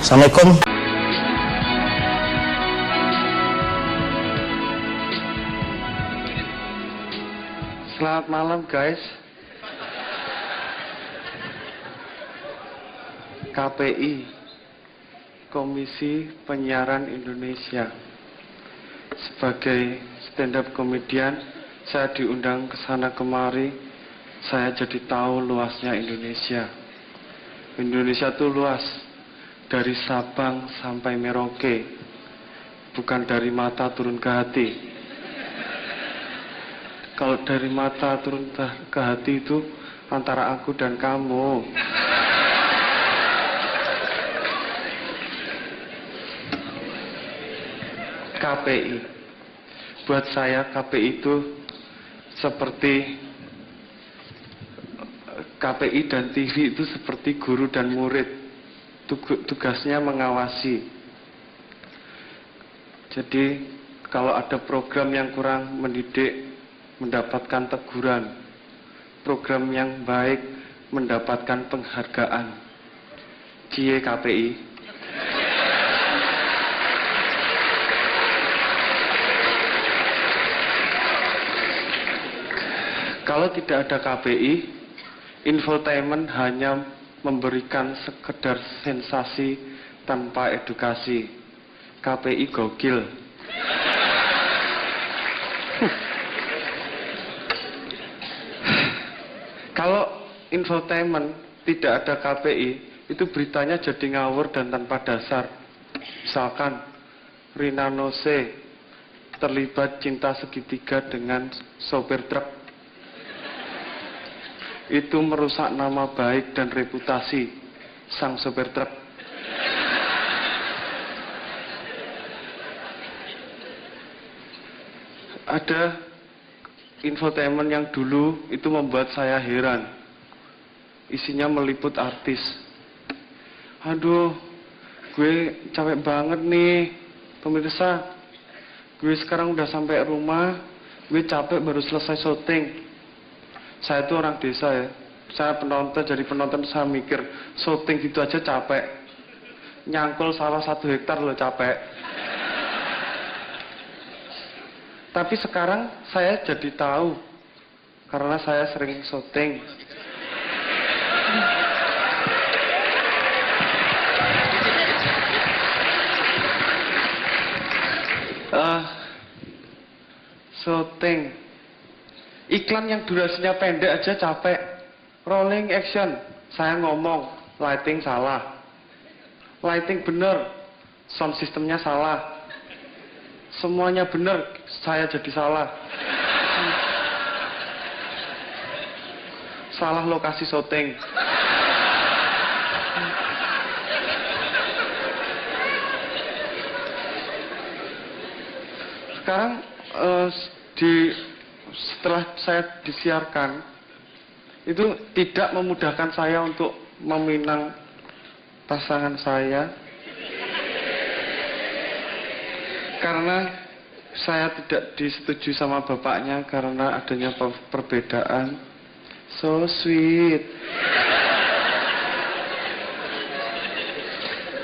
Assalamualaikum. Selamat malam guys. KPI, Komisi Penyiaran Indonesia. Sebagai stand up comedian, saya diundang ke sana kemari. Saya jadi tahu luasnya Indonesia. Indonesia itu luas, dari Sabang sampai Merauke, bukan dari mata turun ke hati. Kalau dari mata turun ke hati itu antara aku dan kamu. KPI. Buat saya KPI itu seperti KPI dan TV itu seperti guru dan murid. Tugasnya mengawasi. Jadi kalau ada program yang kurang mendidik, mendapatkan teguran. Program yang baik mendapatkan penghargaan. Cie KPI. Kalau tidak ada KPI, infotainment hanya memberikan sekedar sensasi tanpa edukasi. KPI gokil. Kalau infotainment tidak ada KPI, itu beritanya jadi ngawur dan tanpa dasar. Misalkan Rina Nose terlibat cinta segitiga dengan sopir truk. Itu merusak nama baik dan reputasi sang sopir truk. Ada infotainment yang dulu itu membuat saya heran. Isinya meliput artis. Aduh, gue capek banget nih pemirsa. Gue sekarang udah sampai rumah, gue capek baru selesai syuting. Saya itu orang desa ya. Saya penonton, jadi penonton saya mikir syuting gitu aja capek. Nyangkul sawah 1 hektar loh capek. Tapi sekarang saya jadi tahu karena saya sering syuting. Syuting. Iklan yang durasinya pendek aja capek. Rolling action, saya ngomong, lighting salah. Lighting bener, sound systemnya salah. Semuanya bener, saya jadi salah. Salah lokasi syuting. Sekarang setelah saya disiarkan, itu tidak memudahkan saya untuk meminang pasangan saya. Karena saya tidak disetujui sama bapaknya karena adanya perbedaan. So sweet.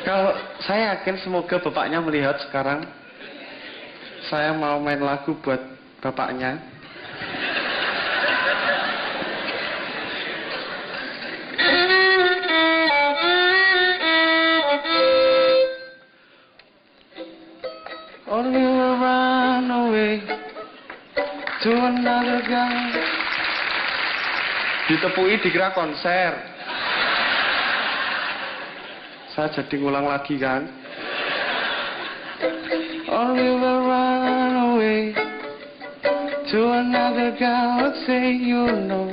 Kalau saya yakin semoga bapaknya melihat sekarang. Saya mau main lagu buat bapaknya. Only will run away to another guy. Ditepui dikira konser. Saya jadi ngulang lagi kan. Only will run away to another guy. Let's say you know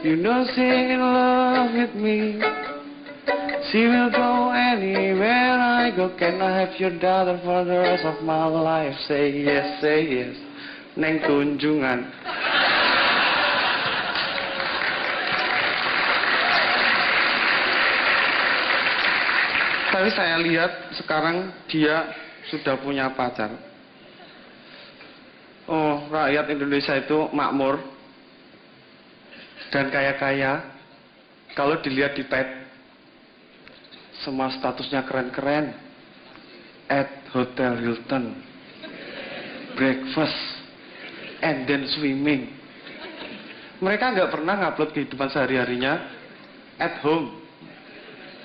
she's in love with me. She will go anywhere I go. Can I have your daughter for the rest of my life? Say yes, Neng Tunjungan. Tapi saya lihat sekarang dia sudah punya pacar. Oh, rakyat Indonesia itu makmur dan kaya-kaya. Kalau dilihat di pet, semua statusnya keren-keren. At Hotel Hilton, breakfast, and then swimming. Mereka nggak pernah ngupload kehidupan sehari-harinya at home,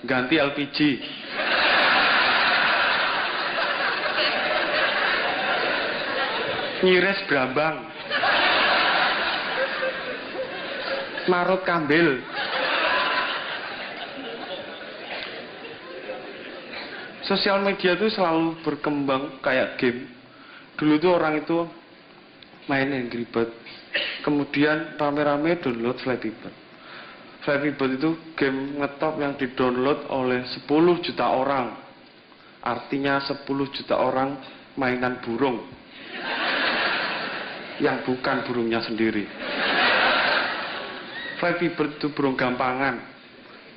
ganti LPG, nyires brambang, marut kambil. Sosial media itu selalu berkembang kayak game. Dulu tuh orang itu main Angry Bird, kemudian rame-rame download Flappy Bird. Flappy Bird itu game ngetop yang didownload oleh 10 juta orang. Artinya 10 juta orang mainan burung yang bukan burungnya sendiri. Flappy Bird itu burung gampangan,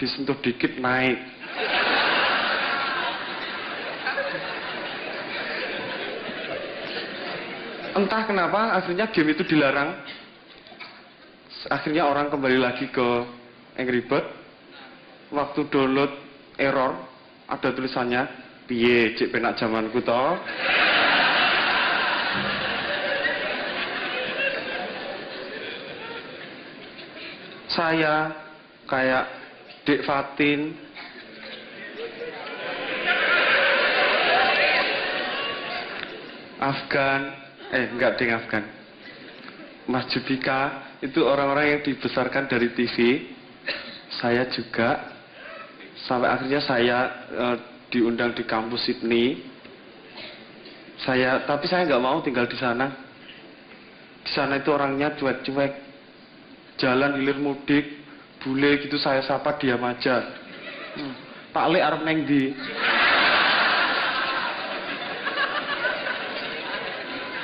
disentuh dikit naik. Entah kenapa akhirnya game itu dilarang. Akhirnya orang kembali lagi ke Angry Bird. Waktu download error, ada tulisannya piye cek penak zamanku toh. Saya kayak Dek Fatin, Afgan, enggak ding Afgan, Mas Judika, itu orang-orang yang dibesarkan dari TV. Saya juga, sampai akhirnya saya diundang di kampus Sydney. Tapi saya nggak mau tinggal di sana. Di sana itu orangnya cuek-cuek, jalan hilir mudik, bule gitu saya sapa diam aja. Pak Le arep neng di.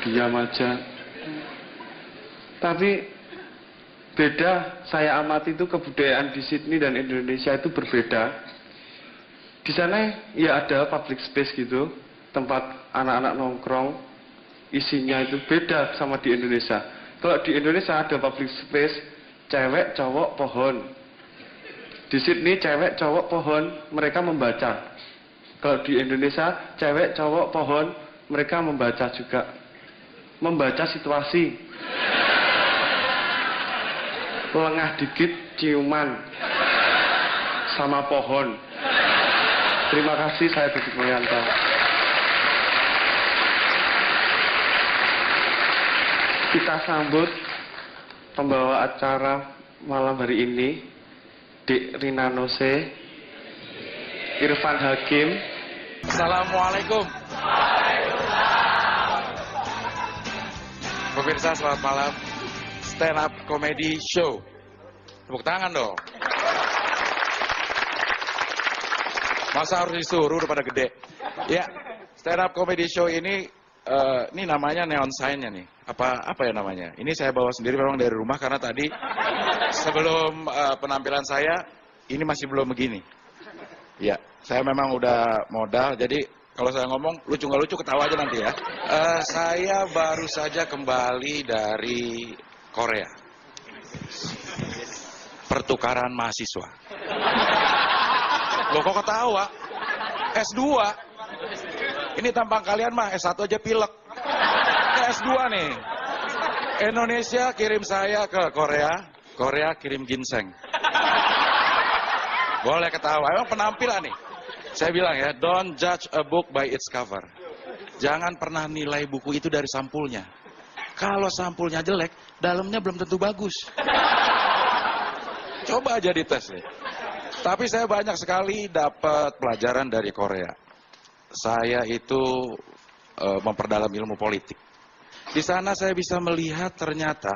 Diam aja. Tapi beda, saya amati itu kebudayaan di Sydney dan Indonesia itu berbeda. Di sana ya ada public space gitu, tempat anak-anak nongkrong, isinya itu beda sama di Indonesia. Kalau di Indonesia ada public space, cewek, cowok, pohon. Di Sydney cewek, cowok, pohon, mereka membaca. Kalau di Indonesia cewek, cowok, pohon, mereka membaca juga. Membaca situasi. Lengah dikit ciuman sama pohon. Terima kasih, saya Duduk Mulyanto. Kita sambut pembawa acara malam hari ini, Dik Rina Nose, Irfan Hakim. Assalamualaikum. Pemirsa, selamat malam. Stand up comedy show. Tepuk tangan dong. Masa harus disuruh, udah pada gede. Ya, stand up comedy show ini namanya neon sign-nya nih. Apa ya namanya? Ini saya bawa sendiri memang dari rumah karena tadi sebelum penampilan saya ini masih belum begini. Ya, saya memang udah modal, jadi kalau saya ngomong lucu nggak lucu ketawa aja nanti ya. Saya baru saja kembali dari Korea. Pertukaran mahasiswa. Loh kok ketawa? S2. Ini tampang kalian mah S1 aja pilek. Ini S2 nih. Indonesia kirim saya ke Korea, Korea kirim ginseng. Boleh ketawa, emang penampilan nih. Saya bilang ya, don't judge a book by its cover. Jangan pernah nilai buku itu dari sampulnya. Kalau sampulnya jelek, dalamnya belum tentu bagus. Coba aja dites nih. Tapi saya banyak sekali dapat pelajaran dari Korea. Saya itu memperdalam ilmu politik. Di sana saya bisa melihat ternyata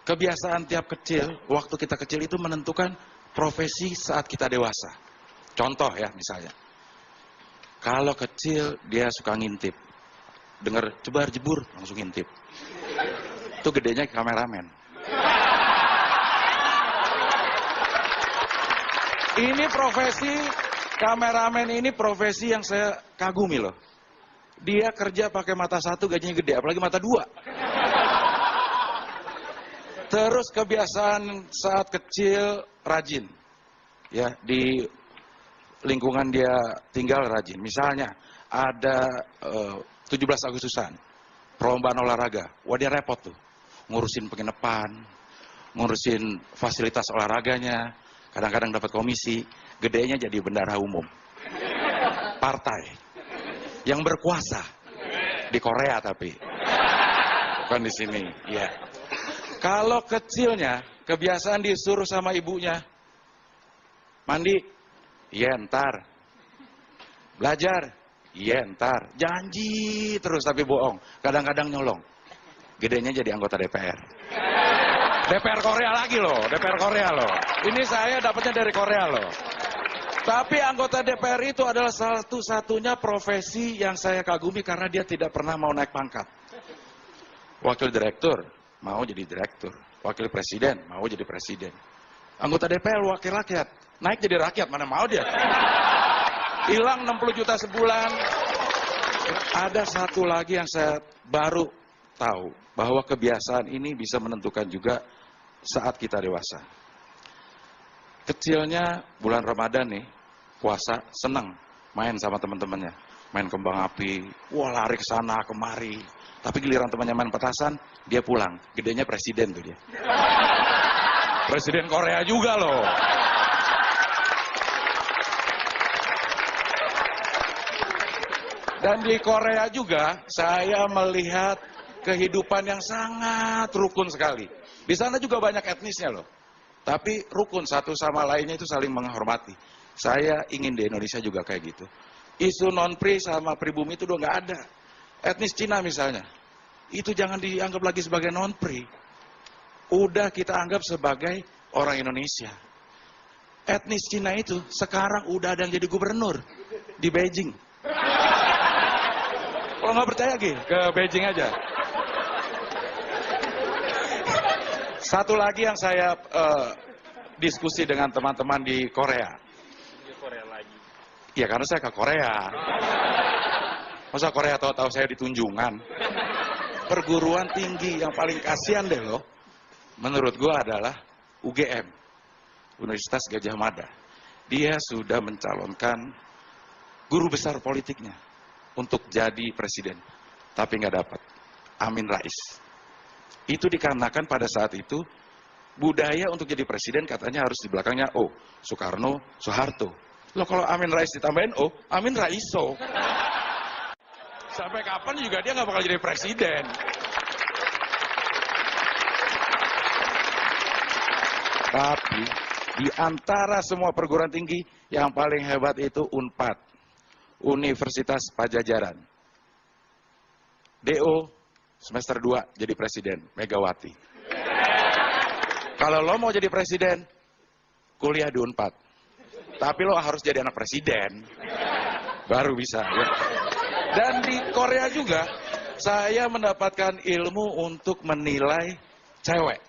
kebiasaan tiap kecil, waktu kita kecil itu menentukan profesi saat kita dewasa. Contoh ya misalnya, kalau kecil dia suka ngintip, dengar jebar jebur langsung ngintip. Itu gedenya kameramen. Ini profesi kameramen, ini profesi yang saya kagumi loh. Dia kerja pakai mata satu gajinya gede, apalagi mata dua. Terus kebiasaan saat kecil rajin, ya di lingkungan dia tinggal rajin. Misalnya ada 17 Agustusan, perlombaan olahraga. Wah, dia repot tuh. Ngurusin penginapan, ngurusin fasilitas olahraganya, kadang-kadang dapat komisi, gedenya jadi bendahara umum. Partai yang berkuasa di Korea tapi bukan di sini, ya. Kalau kecilnya kebiasaan disuruh sama ibunya mandi, iya ntar. Belajar, iya ntar. Janji terus tapi bohong. Kadang-kadang nyolong. Gedenya jadi anggota DPR. DPR Korea lagi loh, DPR Korea loh. Ini saya dapatnya dari Korea loh. Tapi anggota DPR itu adalah satu-satunya profesi yang saya kagumi karena dia tidak pernah mau naik pangkat. Wakil direktur, mau jadi direktur. Wakil presiden, mau jadi presiden. Anggota DPR, wakil rakyat. Naik jadi rakyat, mana mau dia? Hilang 60 juta sebulan. Ada satu lagi yang saya baru tahu. Bahwa kebiasaan ini bisa menentukan juga saat kita dewasa. Kecilnya bulan Ramadan nih, puasa, senang main sama teman-temannya. Main kembang api, wah lari ke sana kemari. Tapi giliran temannya main petasan, dia pulang. Gedenya presiden tuh dia. Presiden Korea juga loh. Dan di Korea juga, saya melihat kehidupan yang sangat rukun sekali. Di sana juga banyak etnisnya loh. Tapi rukun satu sama lainnya itu saling menghormati. Saya ingin di Indonesia juga kayak gitu. Isu non-pri sama pribumi itu udah nggak ada. Etnis Cina misalnya, itu jangan dianggap lagi sebagai non-pri. Udah kita anggap sebagai orang Indonesia. Etnis Cina itu sekarang udah ada yang jadi gubernur di Beijing. Kalau nggak percaya ke Beijing aja. Satu lagi yang saya diskusi dengan teman-teman di Korea. Di Korea lagi. Ya karena saya ke Korea. Masa Korea tahu-tahu saya di Tunjungan. Perguruan tinggi yang paling kasihan deh loh. Menurut gua adalah UGM. Universitas Gadjah Mada. Dia sudah mencalonkan guru besar politiknya untuk jadi presiden. Tapi nggak dapat. Amin Rais. Itu dikarenakan pada saat itu budaya untuk jadi presiden katanya harus di belakangnya O. Soekarno, Soeharto. Loh kalau Amin Rais ditambahin O, Amin Raiso. Sampai kapan juga dia nggak bakal jadi presiden. Tapi di antara semua perguruan tinggi yang paling hebat itu UNPAD, Universitas Pajajaran. DO semester 2 jadi presiden, Megawati. Kalau lo mau jadi presiden, kuliah di UNPAD. Tapi lo harus jadi anak presiden, baru bisa. Ya. Dan di Korea juga, saya mendapatkan ilmu untuk menilai cewek.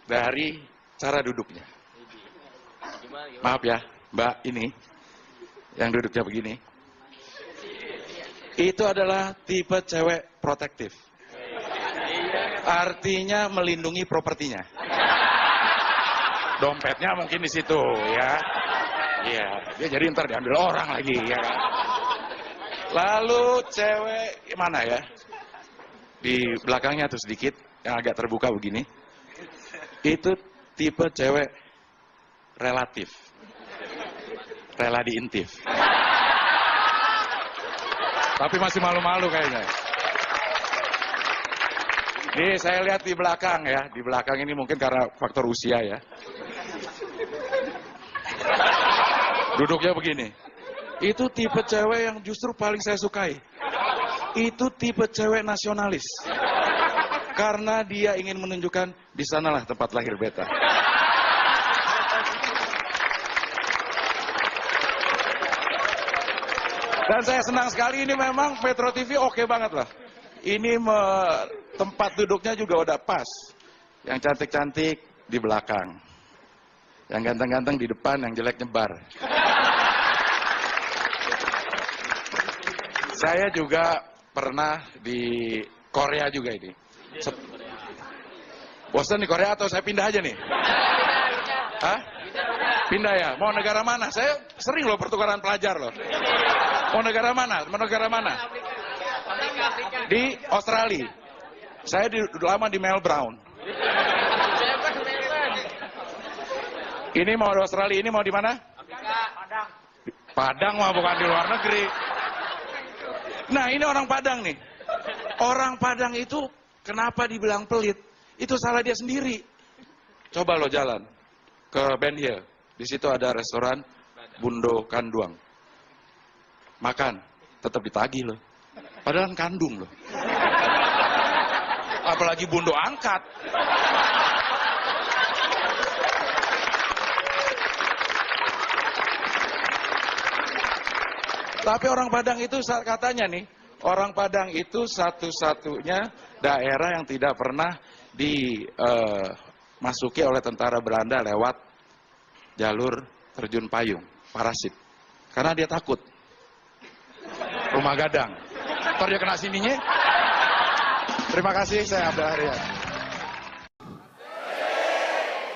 Dari cara duduknya. Maaf ya, Mbak ini, yang duduknya begini. Itu adalah tipe cewek protektif. Artinya melindungi propertinya. Dompetnya mungkin di situ ya. Iya, dia jadi ntar diambil orang lagi ya kan. Lalu cewek mana ya? Di belakangnya tuh sedikit yang agak terbuka begini. Itu tipe cewek relatif. Rela diintip. Tapi masih malu-malu kayaknya. Nih saya lihat di belakang ya. Di belakang ini mungkin karena faktor usia ya. Duduknya begini. Itu tipe cewek yang justru paling saya sukai. Itu tipe cewek nasionalis. Karena dia ingin menunjukkan di sanalah tempat lahir beta. Dan saya senang sekali ini memang Metro TV oke banget lah. Ini tempat duduknya juga udah pas. Yang cantik-cantik di belakang. Yang ganteng-ganteng di depan, yang jelek nyebar. Saya juga pernah di Korea juga ini. Bosan di Korea atau saya pindah aja nih? Hah? Pindah ya? Mau negara mana? Saya sering loh pertukaran pelajar loh. Mau negara mana? Mau negara mana? Di Australia. Saya lama di Melbourne. Ini mau di Australia, ini mau di mana? Padang mah bukan di luar negeri. Nah ini orang Padang nih. Orang Padang itu kenapa dibilang pelit? Itu salah dia sendiri. Coba lo jalan ke Ben Hill. Di situ ada restoran Bundo Kanduang. Makan, tetap ditagih lo. Padahal kandung lo. Apalagi Bundo angkat. Tapi orang Padang itu katanya nih, orang Padang itu satu-satunya daerah yang tidak pernah dimasuki oleh tentara Belanda lewat jalur terjun payung, parasit. Karena dia takut. Rumah gadang. Ntar dia kena sininya. Terima kasih, saya Abdul Harian.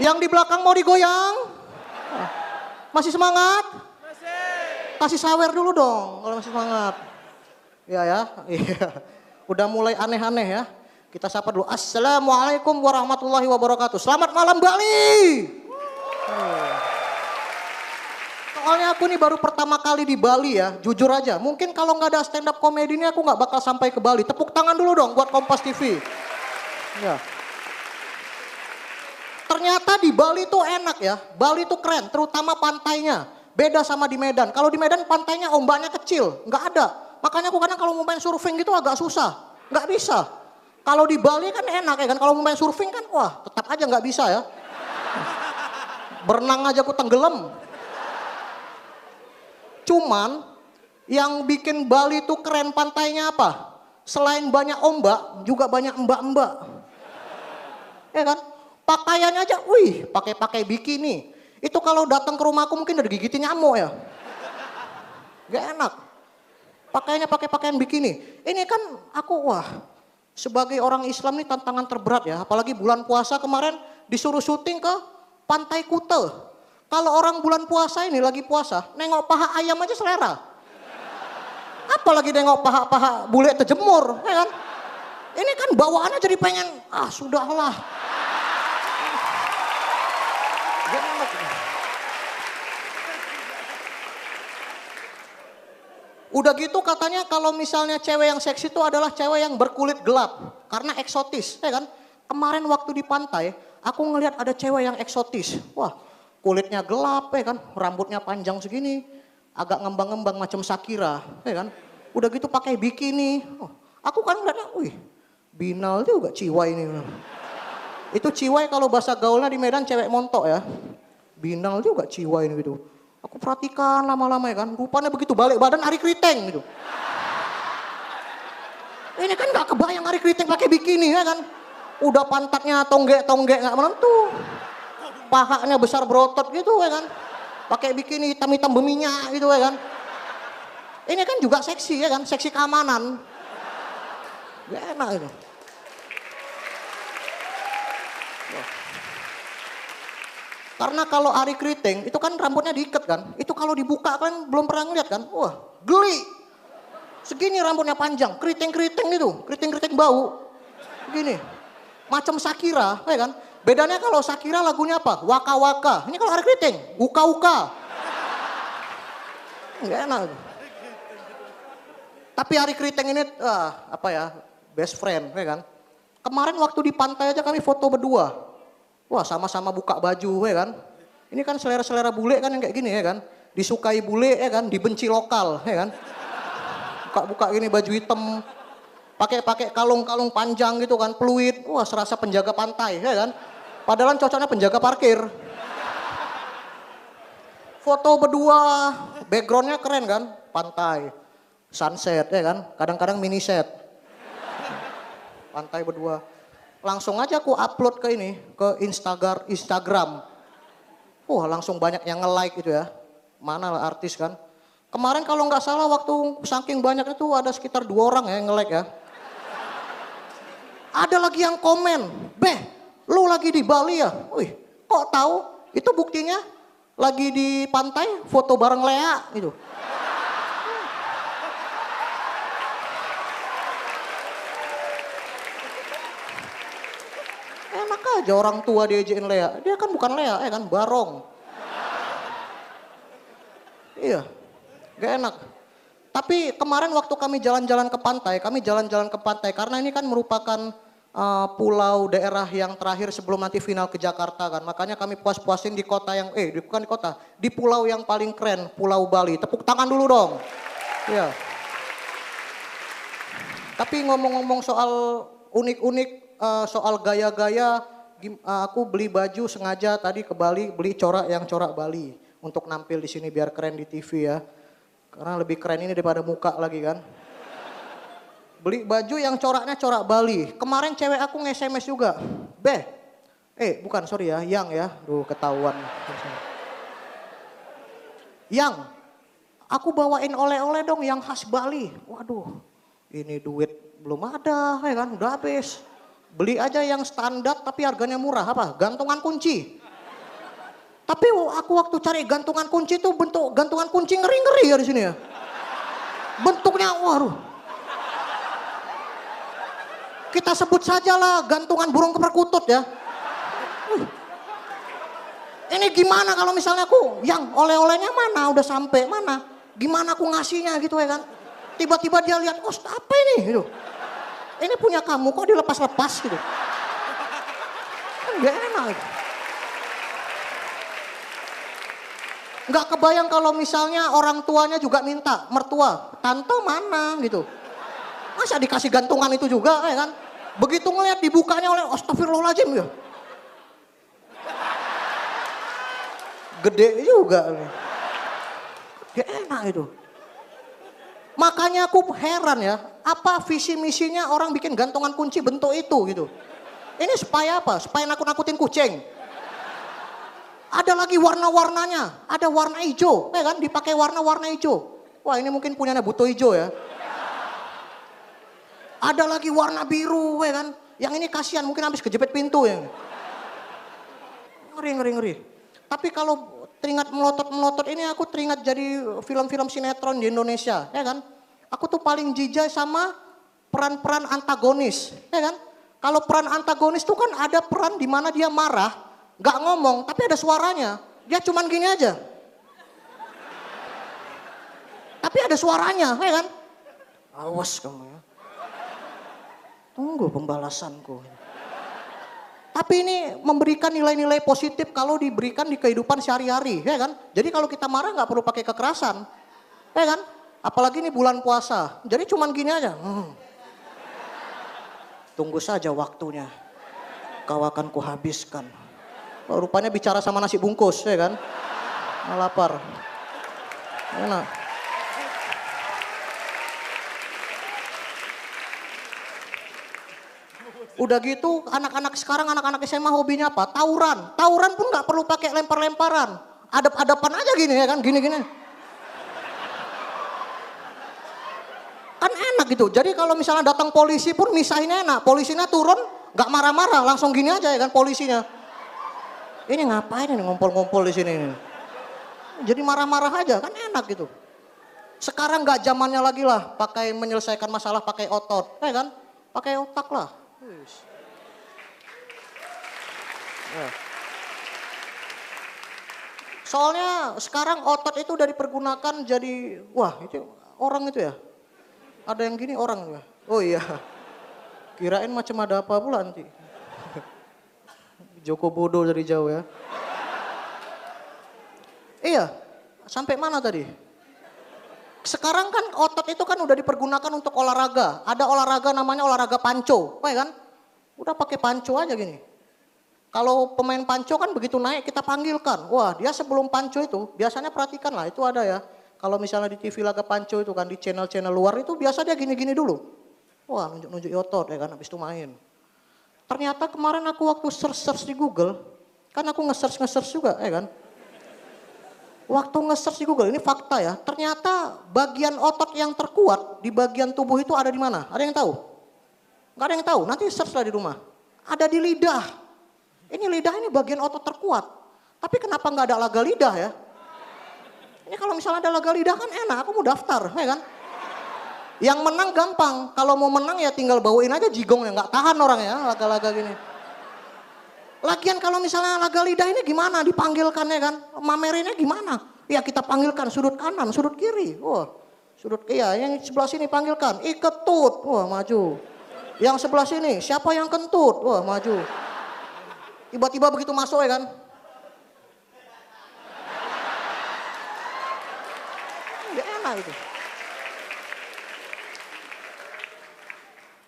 Yang di belakang mau digoyang? Masih semangat? Kasih sawer dulu dong kalau masih semangat. Iya. Udah mulai aneh-aneh ya. Kita sapa dulu. Assalamualaikum warahmatullahi wabarakatuh. Selamat malam Bali. Soalnya aku nih baru pertama kali di Bali ya. Jujur aja. Mungkin kalau nggak ada stand up comedy ini aku nggak bakal sampai ke Bali. Tepuk tangan dulu dong buat Kompas TV. Ya. Ternyata di Bali tuh enak ya. Bali tuh keren. Terutama pantainya. Beda sama di Medan. Kalau di Medan pantainya ombaknya kecil, nggak ada. Makanya aku kadang kalau mau main surfing gitu agak susah, nggak bisa. Kalau di Bali kan enak ya kan, kalau mau main surfing kan wah tetap aja nggak bisa ya. Berenang aja aku tenggelam. Cuman yang bikin Bali tuh keren pantainya apa? Selain banyak ombak, juga banyak mbak-mbak. Ya kan? Pakaiannya aja, wih pakai bikini. Itu kalau datang ke rumahku mungkin udah digigitin nyamuk ya. Gak enak. Pakaiannya pakai pakaian bikini. Ini kan aku wah sebagai orang Islam ini tantangan terberat ya. Apalagi bulan puasa kemarin disuruh syuting ke Pantai Kute. Kalau orang bulan puasa ini lagi puasa, nengok paha ayam aja selera. Apalagi nengok paha bule terjemur, ya kan? Ini kan bawaannya jadi pengen, sudahlah. Udah gitu katanya kalau misalnya cewek yang seksi itu adalah cewek yang berkulit gelap. Karena eksotis, ya kan? Kemarin waktu di pantai, aku ngelihat ada cewek yang eksotis. Wah, kulitnya gelap, ya kan? Rambutnya panjang segini. Agak ngembang-ngembang macam Shakira, ya kan? Udah gitu pakai bikini. Oh, aku kan ngeliatnya, wih, binal juga ciwai ini. Itu ciwai kalau bahasa gaulnya di Medan cewek montok ya. Binal juga ciwai ini gitu. Aku perhatikan lama-lama ya kan, rupanya begitu balik badan Ari Kriteng gitu. Ini kan gak kebayang Ari Kriteng pakai bikini ya kan. Udah pantatnya tonggek-tonggek gak menentu. Pahanya besar berotot gitu ya kan. Pakai bikini hitam-hitam berminyak gitu ya kan. Ini kan juga seksi ya kan, seksi keamanan. Gak enak itu. Karena kalau Ari Kriteng itu kan rambutnya diikat kan. Itu kalau dibuka kan belum pernah ngeliat kan. Wah geli. Segini rambutnya panjang. Keriting-keriting itu. Keriting-keriting bau. Begini. Macam Shakira ya kan. Bedanya kalau Shakira lagunya apa? Waka-waka. Ini kalau Ari Kriteng. Uka-uka. Enggak enak. Tapi Ari Kriteng ini apa ya. Best friend ya kan. Kemarin waktu di pantai aja kami foto berdua. Wah sama-sama buka baju ya kan. Ini kan selera-selera bule kan yang kayak gini ya kan. Disukai bule ya kan, dibenci lokal ya kan. Buka-buka gini baju hitam. Pakai kalung-kalung panjang gitu kan, peluit. Wah serasa penjaga pantai ya kan. Padahal cocoknya penjaga parkir. Foto berdua, backgroundnya keren kan. Pantai, sunset ya kan. Kadang-kadang mini set. Pantai berdua. Langsung aja aku upload ke ini, ke Instagram. Wah langsung banyak yang nge-like gitu ya. Mana lah artis kan. Kemarin kalau nggak salah waktu saking banyak itu ada sekitar 2 orang ya yang nge-like ya. Ada lagi yang komen, Beh lu lagi di Bali ya? Wih kok tahu? Itu buktinya lagi di pantai foto bareng Lea gitu. Enak aja orang tua diejekin Lea. Dia kan bukan Lea, kan Barong. Iya, gak enak. Tapi kemarin waktu kami jalan-jalan ke pantai karena ini kan merupakan pulau daerah yang terakhir sebelum nanti final ke Jakarta kan. Makanya kami puas-puasin di kota yang, bukan di kota, di pulau yang paling keren, Pulau Bali. Tepuk tangan dulu dong. Iya. Tapi ngomong-ngomong soal unik-unik, soal gaya-gaya, aku beli baju sengaja tadi ke Bali, beli corak Bali untuk nampil di sini biar keren di TV ya. Karena lebih keren ini daripada muka lagi kan. Beli baju yang coraknya corak Bali. Kemarin cewek aku nge-SMS juga. Bukan sorry ya, yang ya. Duh ketahuan. Yang, aku bawain oleh-oleh dong yang khas Bali. Waduh, ini duit belum ada ya kan, udah habis. Beli aja yang standar tapi harganya murah, apa? Gantungan kunci. Tapi aku waktu cari gantungan kunci itu bentuk gantungan kunci ngeri-ngeri ya di sini ya. Bentuknya waduh. Kita sebut sajalah gantungan burung keperkutut ya. Ini gimana kalau misalnya aku yang oleh-olehnya mana udah sampai mana? Gimana aku ngasihnya gitu ya kan? Tiba-tiba dia lihat, "Oh, apa ini?" gitu. "Ini punya kamu kok dilepas-lepas gitu." Kan gak enak gitu. Nggak kebayang kalau misalnya orang tuanya juga minta, mertua, "Tante mana?" gitu. Masa dikasih gantungan itu juga ya kan? Begitu ngeliat dibukanya oleh astagfirullahaladzim ya. Gede juga. Gak enak itu. Makanya aku heran ya, apa visi misinya orang bikin gantungan kunci bentuk itu gitu. Ini supaya apa? Supaya nakut-nakutin kucing. Ada lagi warna-warnanya, ada warna hijau, ya kan? Dipakai warna-warna hijau. Wah ini mungkin punyanya Buto Hijau ya. Ada lagi warna biru, ya kan? Yang ini kasihan mungkin habis kejepit pintu ya. Ngeri. Tapi kalau teringat melotot ini aku teringat jadi film-film sinetron di Indonesia, ya kan? Aku tuh paling jijai sama peran-peran antagonis, ya kan? Kalau peran antagonis tuh kan ada peran di mana dia marah. Gak ngomong, tapi ada suaranya. Dia cuman gini aja. Tapi ada suaranya, ya kan? Awas kamu ya. Tunggu pembalasanku. Tapi ini memberikan nilai-nilai positif kalau diberikan di kehidupan sehari-hari, ya kan? Jadi kalau kita marah gak perlu pakai kekerasan, ya kan? Apalagi ini bulan puasa, jadi cuman gini aja. Tunggu saja waktunya, kau akan kuhabiskan. Oh, rupanya bicara sama nasi bungkus, ya kan? Lapar. Enak. Udah gitu anak-anak sekarang, anak-anak SMA hobinya apa? Tawuran. Tawuran pun nggak perlu pakai lempar-lemparan. Adap-adapan aja gini ya kan, gini-gini. Kan enak gitu. Jadi kalau misalnya datang polisi pun misahinnya enak. Polisinya turun, nggak marah-marah, langsung gini aja ya kan polisinya. Ini ngapain ini ngumpul-ngumpul di sini ini? Jadi marah-marah aja kan enak gitu. Sekarang nggak zamannya lagi lah pakai menyelesaikan masalah pakai otot, ya kan? Pakai otak lah. Ya. Soalnya sekarang otot itu udah dipergunakan jadi, wah itu orang itu ya. Ada yang gini orang ya. Oh iya. Kirain macam ada apa pula nanti. Joko bodoh dari jauh ya. Iya, sampai mana tadi? Sekarang kan otot itu kan udah dipergunakan untuk olahraga. Ada olahraga namanya olahraga panco, ya kan? Udah pakai panco aja gini. Kalau pemain panco kan begitu naik kita panggilkan. Wah dia sebelum panco itu, biasanya perhatikan lah itu ada ya. Kalau misalnya di TV laga panco itu kan di channel-channel luar itu biasa dia gini-gini dulu. Wah nunjuk-nunjuk otot ya kan habis itu main. Ternyata kemarin aku waktu search di Google, kan aku nge-search juga ya kan. Waktu nge-search di Google, ini fakta ya, ternyata bagian otot yang terkuat di bagian tubuh itu ada di mana? Ada yang tahu? Gak ada yang tahu, nanti search lah di rumah. Ada di lidah. Ini lidah ini bagian otot terkuat. Tapi kenapa nggak ada laga lidah ya? Ini kalau misalnya ada laga lidah kan enak, aku mau daftar, ya kan? Yang menang gampang, kalau mau menang ya tinggal bawain aja jigong ya, nggak tahan orang ya laga-laga gini. Lagian kalau misalnya laga lidah ini gimana dipanggilkan ya kan? Mamerinnya gimana? Ya kita panggilkan sudut kanan, sudut kiri. Wah, iya yang sebelah sini panggilkan, iketut, wah maju. Yang sebelah sini, siapa yang kentut? Wah maju. Tiba-tiba begitu masuk ya kan? Nggak enak itu.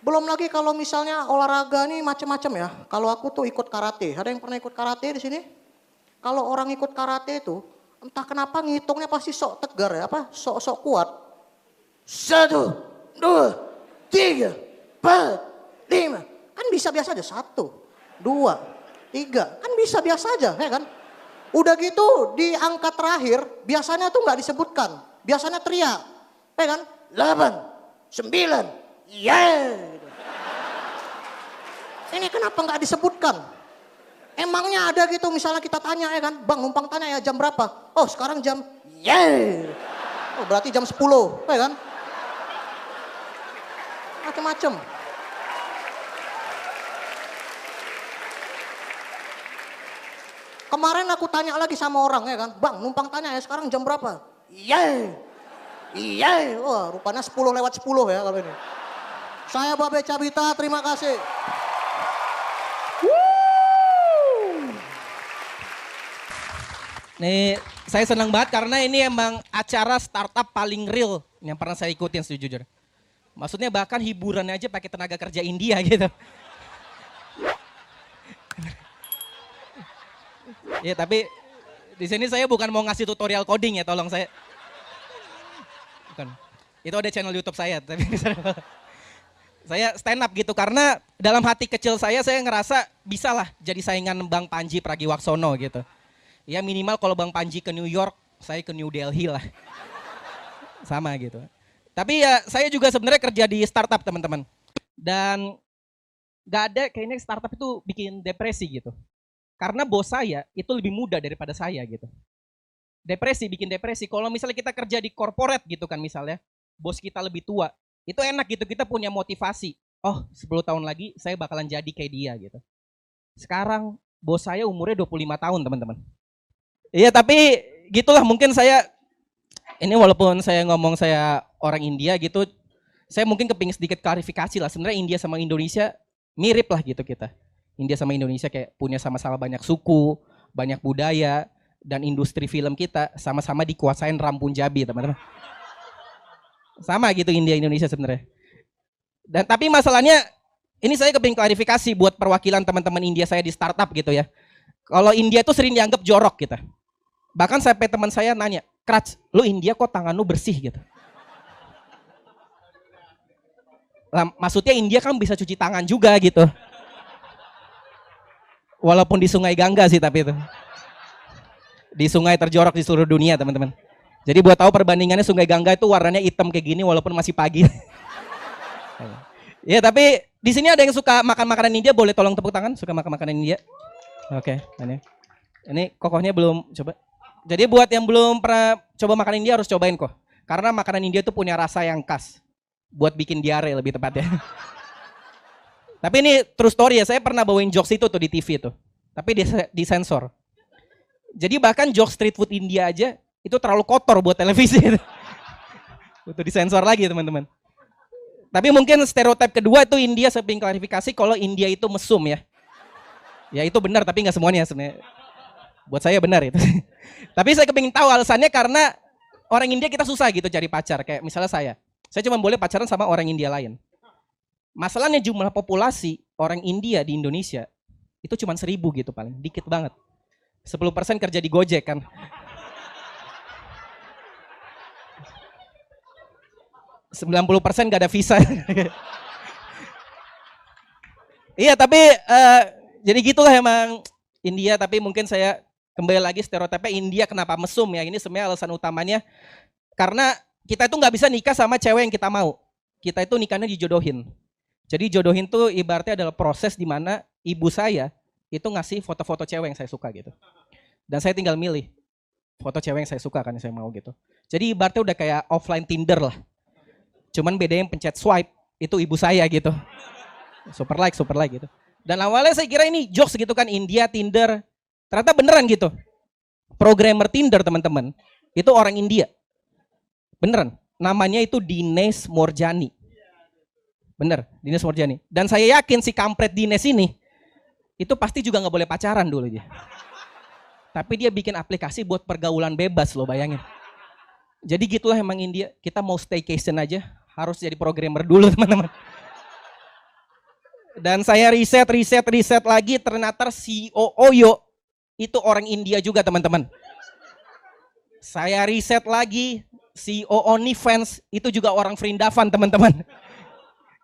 Belum lagi kalau misalnya olahraga nih macam-macam ya. Kalau aku tuh ikut karate. Ada yang pernah ikut karate di sini? Kalau orang ikut karate itu, entah kenapa ngitungnya pasti sok tegar ya, sok-sok kuat. 1, 2, 3, 4, 5. Kan bisa biasa aja. 1, 2, 3. Kan bisa biasa aja, ya kan? Udah gitu di angka terakhir biasanya tuh nggak disebutkan. Biasanya teriak, ya kan? 8, 9, yeah. Ini kenapa nggak disebutkan? Emangnya ada gitu misalnya kita tanya ya kan, Bang numpang tanya ya jam berapa? Oh sekarang jam, yeah. Oh berarti jam 10, ya kan? Macem-macem. Kemarin aku tanya lagi sama orang ya kan, Bang numpang tanya ya sekarang jam berapa? Iya, iya, wah rupanya 10 lewat 10 ya kalau ini. Saya Babe Cabita, terima kasih. Nih, saya senang banget karena ini emang acara startup paling real yang pernah saya ikutin sejujurnya. Maksudnya bahkan hiburannya aja pakai tenaga kerja India gitu. Ya tapi di sini saya bukan mau ngasih tutorial coding ya, tolong saya. Bukan. Itu ada channel YouTube saya, tapi saya stand up gitu karena dalam hati kecil saya ngerasa bisa lah jadi saingan Bang Panji Pragiwaksono gitu. Ya minimal kalau Bang Panji ke New York, saya ke New Delhi lah. Sama gitu. Tapi ya saya juga sebenarnya kerja di startup teman-teman. Dan gak ada kayaknya startup itu bikin depresi gitu. Karena bos saya itu lebih muda daripada saya gitu. Depresi, bikin depresi. Kalau misalnya kita kerja di corporate gitu kan misalnya, bos kita lebih tua. Itu enak gitu, kita punya motivasi. Oh 10 tahun lagi saya bakalan jadi kayak dia gitu. Sekarang bos saya umurnya 25 tahun teman-teman. Iya tapi gitulah mungkin saya, ini walaupun saya ngomong saya orang India gitu, saya mungkin kepingin sedikit klarifikasi lah. Sebenarnya India sama Indonesia mirip lah gitu kita. India sama Indonesia kayak punya sama-sama banyak suku, banyak budaya, dan industri film kita sama-sama dikuasain Ram Punjabi teman-teman. Sama gitu India Indonesia sebenarnya. Dan tapi masalahnya, ini saya kepingin klarifikasi buat perwakilan teman-teman India saya di startup gitu ya. Kalau India itu sering dianggap jorok gitu. Bahkan sampai teman saya nanya, Krats, lu India kok tangan lu bersih gitu. Lah, maksudnya India kan bisa cuci tangan juga gitu. Walaupun di Sungai Gangga sih tapi itu. Di sungai terjorok di seluruh dunia teman-teman. Jadi buat tahu perbandingannya Sungai Gangga itu warnanya hitam kayak gini walaupun masih pagi. Ya tapi di sini ada yang suka makan makanan India, boleh tolong tepuk tangan suka makan makanan India. Oke, ini kokohnya belum coba. Jadi buat yang belum pernah coba makanan India harus cobain kok. Karena makanan India itu punya rasa yang khas. Buat bikin diare lebih tepatnya. Tapi ini true story ya, saya pernah bawain jokes itu tuh di TV tuh. Tapi disensor. Jadi bahkan jokes street food India aja itu terlalu kotor buat televisi. Butuh disensor lagi teman-teman. Tapi mungkin stereotip kedua itu India, saya ingin klarifikasi kalau India itu mesum ya. Ya itu benar tapi nggak semuanya sebenarnya. Buat saya benar itu. Tapi saya kepingin tahu alasannya karena orang India kita susah gitu cari pacar. Kayak misalnya saya cuma boleh pacaran sama orang India lain. Masalahnya jumlah populasi orang India di Indonesia itu cuma 1000 gitu paling, dikit banget. 10% kerja di Gojek kan. %90 gak ada visa. Iya tapi jadi gitulah emang India, tapi mungkin saya kembali lagi stereotipnya India kenapa mesum ya, ini sebenarnya alasan utamanya karena kita itu nggak bisa nikah sama cewek yang kita mau, kita itu nikahnya dijodohin. Jadi jodohin tuh ibaratnya adalah proses di mana ibu saya itu ngasih foto-foto cewek yang saya suka gitu. Dan saya tinggal milih foto cewek yang saya suka kan, yang saya mau gitu. Jadi ibaratnya udah kayak offline Tinder lah. Cuman bedanya yang pencet swipe itu ibu saya gitu. Super like gitu. Dan awalnya saya kira ini jokes gitu kan, India, Tinder. Ternyata beneran gitu. Programmer Tinder teman-teman, itu orang India. Beneran. Namanya itu Dinesh Morjani. Bener, Dinesh Morjani. Dan saya yakin si kampret Dinesh ini, itu pasti juga nggak boleh pacaran dulu dia. Tapi dia bikin aplikasi buat pergaulan bebas loh, bayangin. Jadi gitulah emang India, kita mau staycation aja, harus jadi programmer dulu teman-teman. Dan saya riset lagi, ternyata CEO Oyo itu orang India juga teman-teman. Saya riset lagi, CEO OnlyFans itu juga orang Vrindavan teman-teman.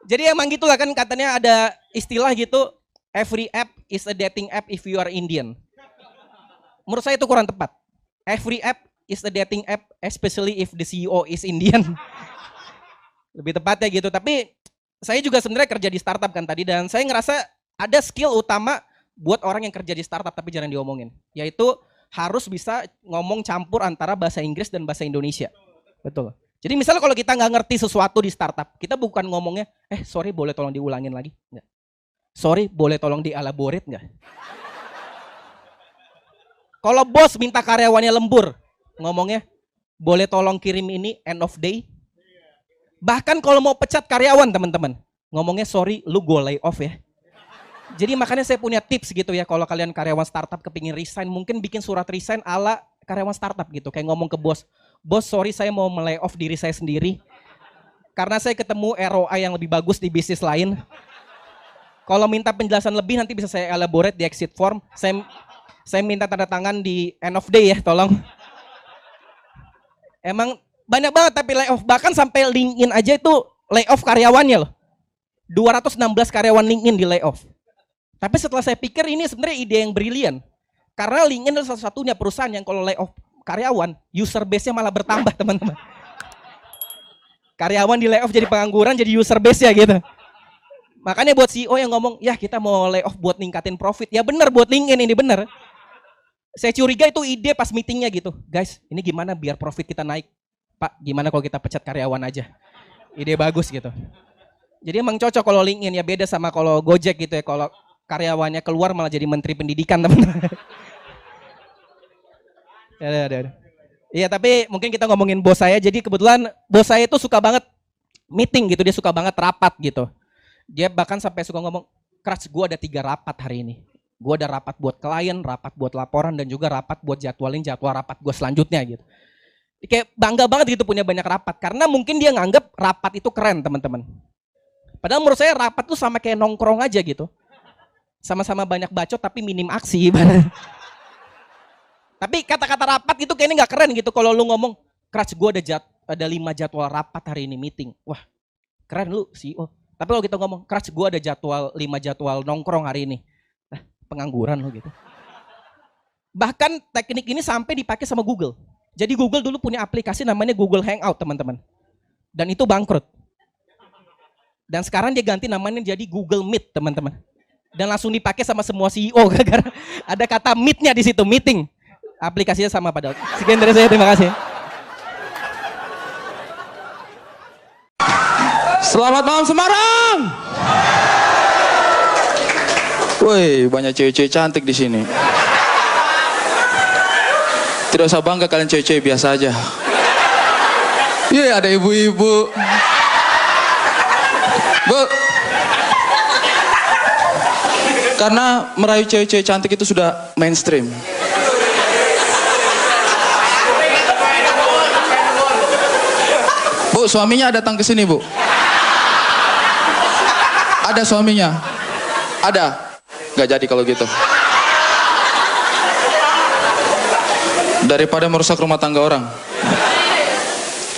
Jadi emang gitulah kan, katanya ada istilah gitu, every app is a dating app if you are Indian. Menurut saya itu kurang tepat. Every app is a dating app, especially if the CEO is Indian. Lebih tepatnya gitu. Tapi saya juga sebenarnya kerja di startup kan tadi, dan saya ngerasa ada skill utama buat orang yang kerja di startup tapi jarang diomongin. Yaitu harus bisa ngomong campur antara bahasa Inggris dan bahasa Indonesia. Betul. Jadi misalnya kalau kita nggak ngerti sesuatu di startup, kita bukan ngomongnya, sorry boleh tolong diulangin lagi? Nggak. Sorry boleh tolong dielaborate nggak? Kalau bos minta karyawannya lembur, ngomongnya, boleh tolong kirim ini end of day? Bahkan kalau mau pecat karyawan teman-teman, ngomongnya sorry lu gue lay off ya. Jadi makanya saya punya tips gitu ya, kalau kalian karyawan startup kepingin resign, mungkin bikin surat resign ala karyawan startup gitu. Kayak ngomong ke bos, bos sorry saya mau melay off diri saya sendiri, karena saya ketemu ROI yang lebih bagus di bisnis lain. Kalau minta penjelasan lebih nanti bisa saya elaborate di exit form. Saya minta tanda tangan di end of day ya, tolong. Emang banyak banget tapi layoff, bahkan sampai LinkedIn aja itu layoff karyawannya loh. 216 karyawan LinkedIn di layoff. Tapi setelah saya pikir ini sebenarnya ide yang brilian. Karena LinkedIn adalah satu-satunya perusahaan yang kalau layoff karyawan, user base-nya malah bertambah teman-teman. Karyawan di layoff jadi pengangguran, jadi user base-nya gitu. Makanya buat CEO yang ngomong, ya kita mau layoff buat ningkatin profit. Ya benar buat LinkedIn ini benar. Saya curiga itu ide pas meetingnya gitu. Guys, ini gimana biar profit kita naik? Pak, gimana kalau kita pecat karyawan aja? Ide bagus gitu. Jadi emang cocok kalau LinkedIn, ya beda sama kalau Gojek gitu ya. Kalau karyawannya keluar malah jadi menteri pendidikan teman-teman. Iya, tapi mungkin kita ngomongin bos saya. Jadi kebetulan bos saya itu suka banget meeting gitu. Dia suka banget rapat gitu. Dia bahkan sampai suka ngomong, Kras, gue ada 3 rapat hari ini. Gue ada rapat buat klien, rapat buat laporan, dan juga rapat buat jadwalin jadwal rapat gue selanjutnya gitu. Kayak bangga banget gitu punya banyak rapat. Karena mungkin dia nganggep rapat itu keren teman-teman. Padahal menurut saya rapat tuh sama kayak nongkrong aja gitu. Sama-sama banyak bacot tapi minim aksi. Tapi kata-kata rapat itu kayaknya nggak keren gitu. Kalau lu ngomong, Kras gue ada 5 jadwal rapat hari ini meeting. Wah keren lu CEO. Tapi kalau kita ngomong, Kras gue ada 5 jadwal nongkrong hari ini. Pengangguran lo gitu. Bahkan teknik ini sampai dipakai sama Google. Jadi Google dulu punya aplikasi namanya Google Hangout teman-teman. Dan itu bangkrut. Dan sekarang dia ganti namanya jadi Google Meet teman-teman. Dan langsung dipakai sama semua CEO gara-gara ada kata meet-nya di situ, meeting. Aplikasinya sama padahal. Sekian dari saya, terima kasih. Selamat malam Semarang. Woi, banyak cewek-cewek cantik di sini. Tidak usah bangga kalian cewek-cewek, biasa aja. Iya, ada ibu-ibu. Bu. Karena merayu cewek-cewek cantik itu sudah mainstream. Bu, suaminya datang ke sini, Bu. Ada suaminya? Ada? Gak jadi kalau gitu. Daripada merusak rumah tangga orang.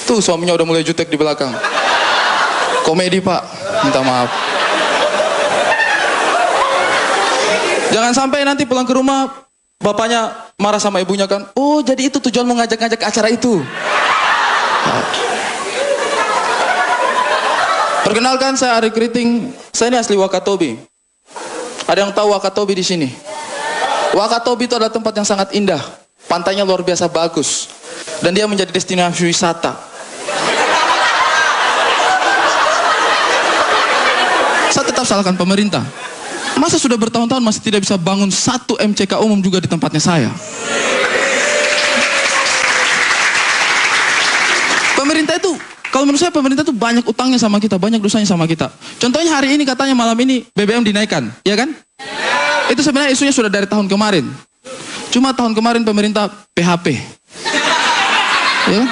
Tuh suaminya udah mulai jutek di belakang. Komedi Pak, minta maaf. Jangan sampai nanti pulang ke rumah bapaknya marah sama ibunya kan. Oh jadi itu tujuan mau ngajak-ngajak acara itu. Perkenalkan saya Ari Kriting. Saya ini asli Wakatobi. Ada yang tahu Wakatobi di sini? Wakatobi itu adalah tempat yang sangat indah. Pantainya luar biasa bagus. Dan dia menjadi destinasi wisata. Saya tetap salahkan pemerintah. Masa sudah bertahun-tahun masih tidak bisa bangun satu MCK umum juga di tempatnya saya? Pemerintah itu, kalau menurut saya pemerintah itu banyak utangnya sama kita, banyak dosanya sama kita. Contohnya hari ini katanya malam ini BBM dinaikkan, ya kan? Itu sebenarnya isunya sudah dari tahun kemarin. Cuma tahun kemarin pemerintah PHP. Ya?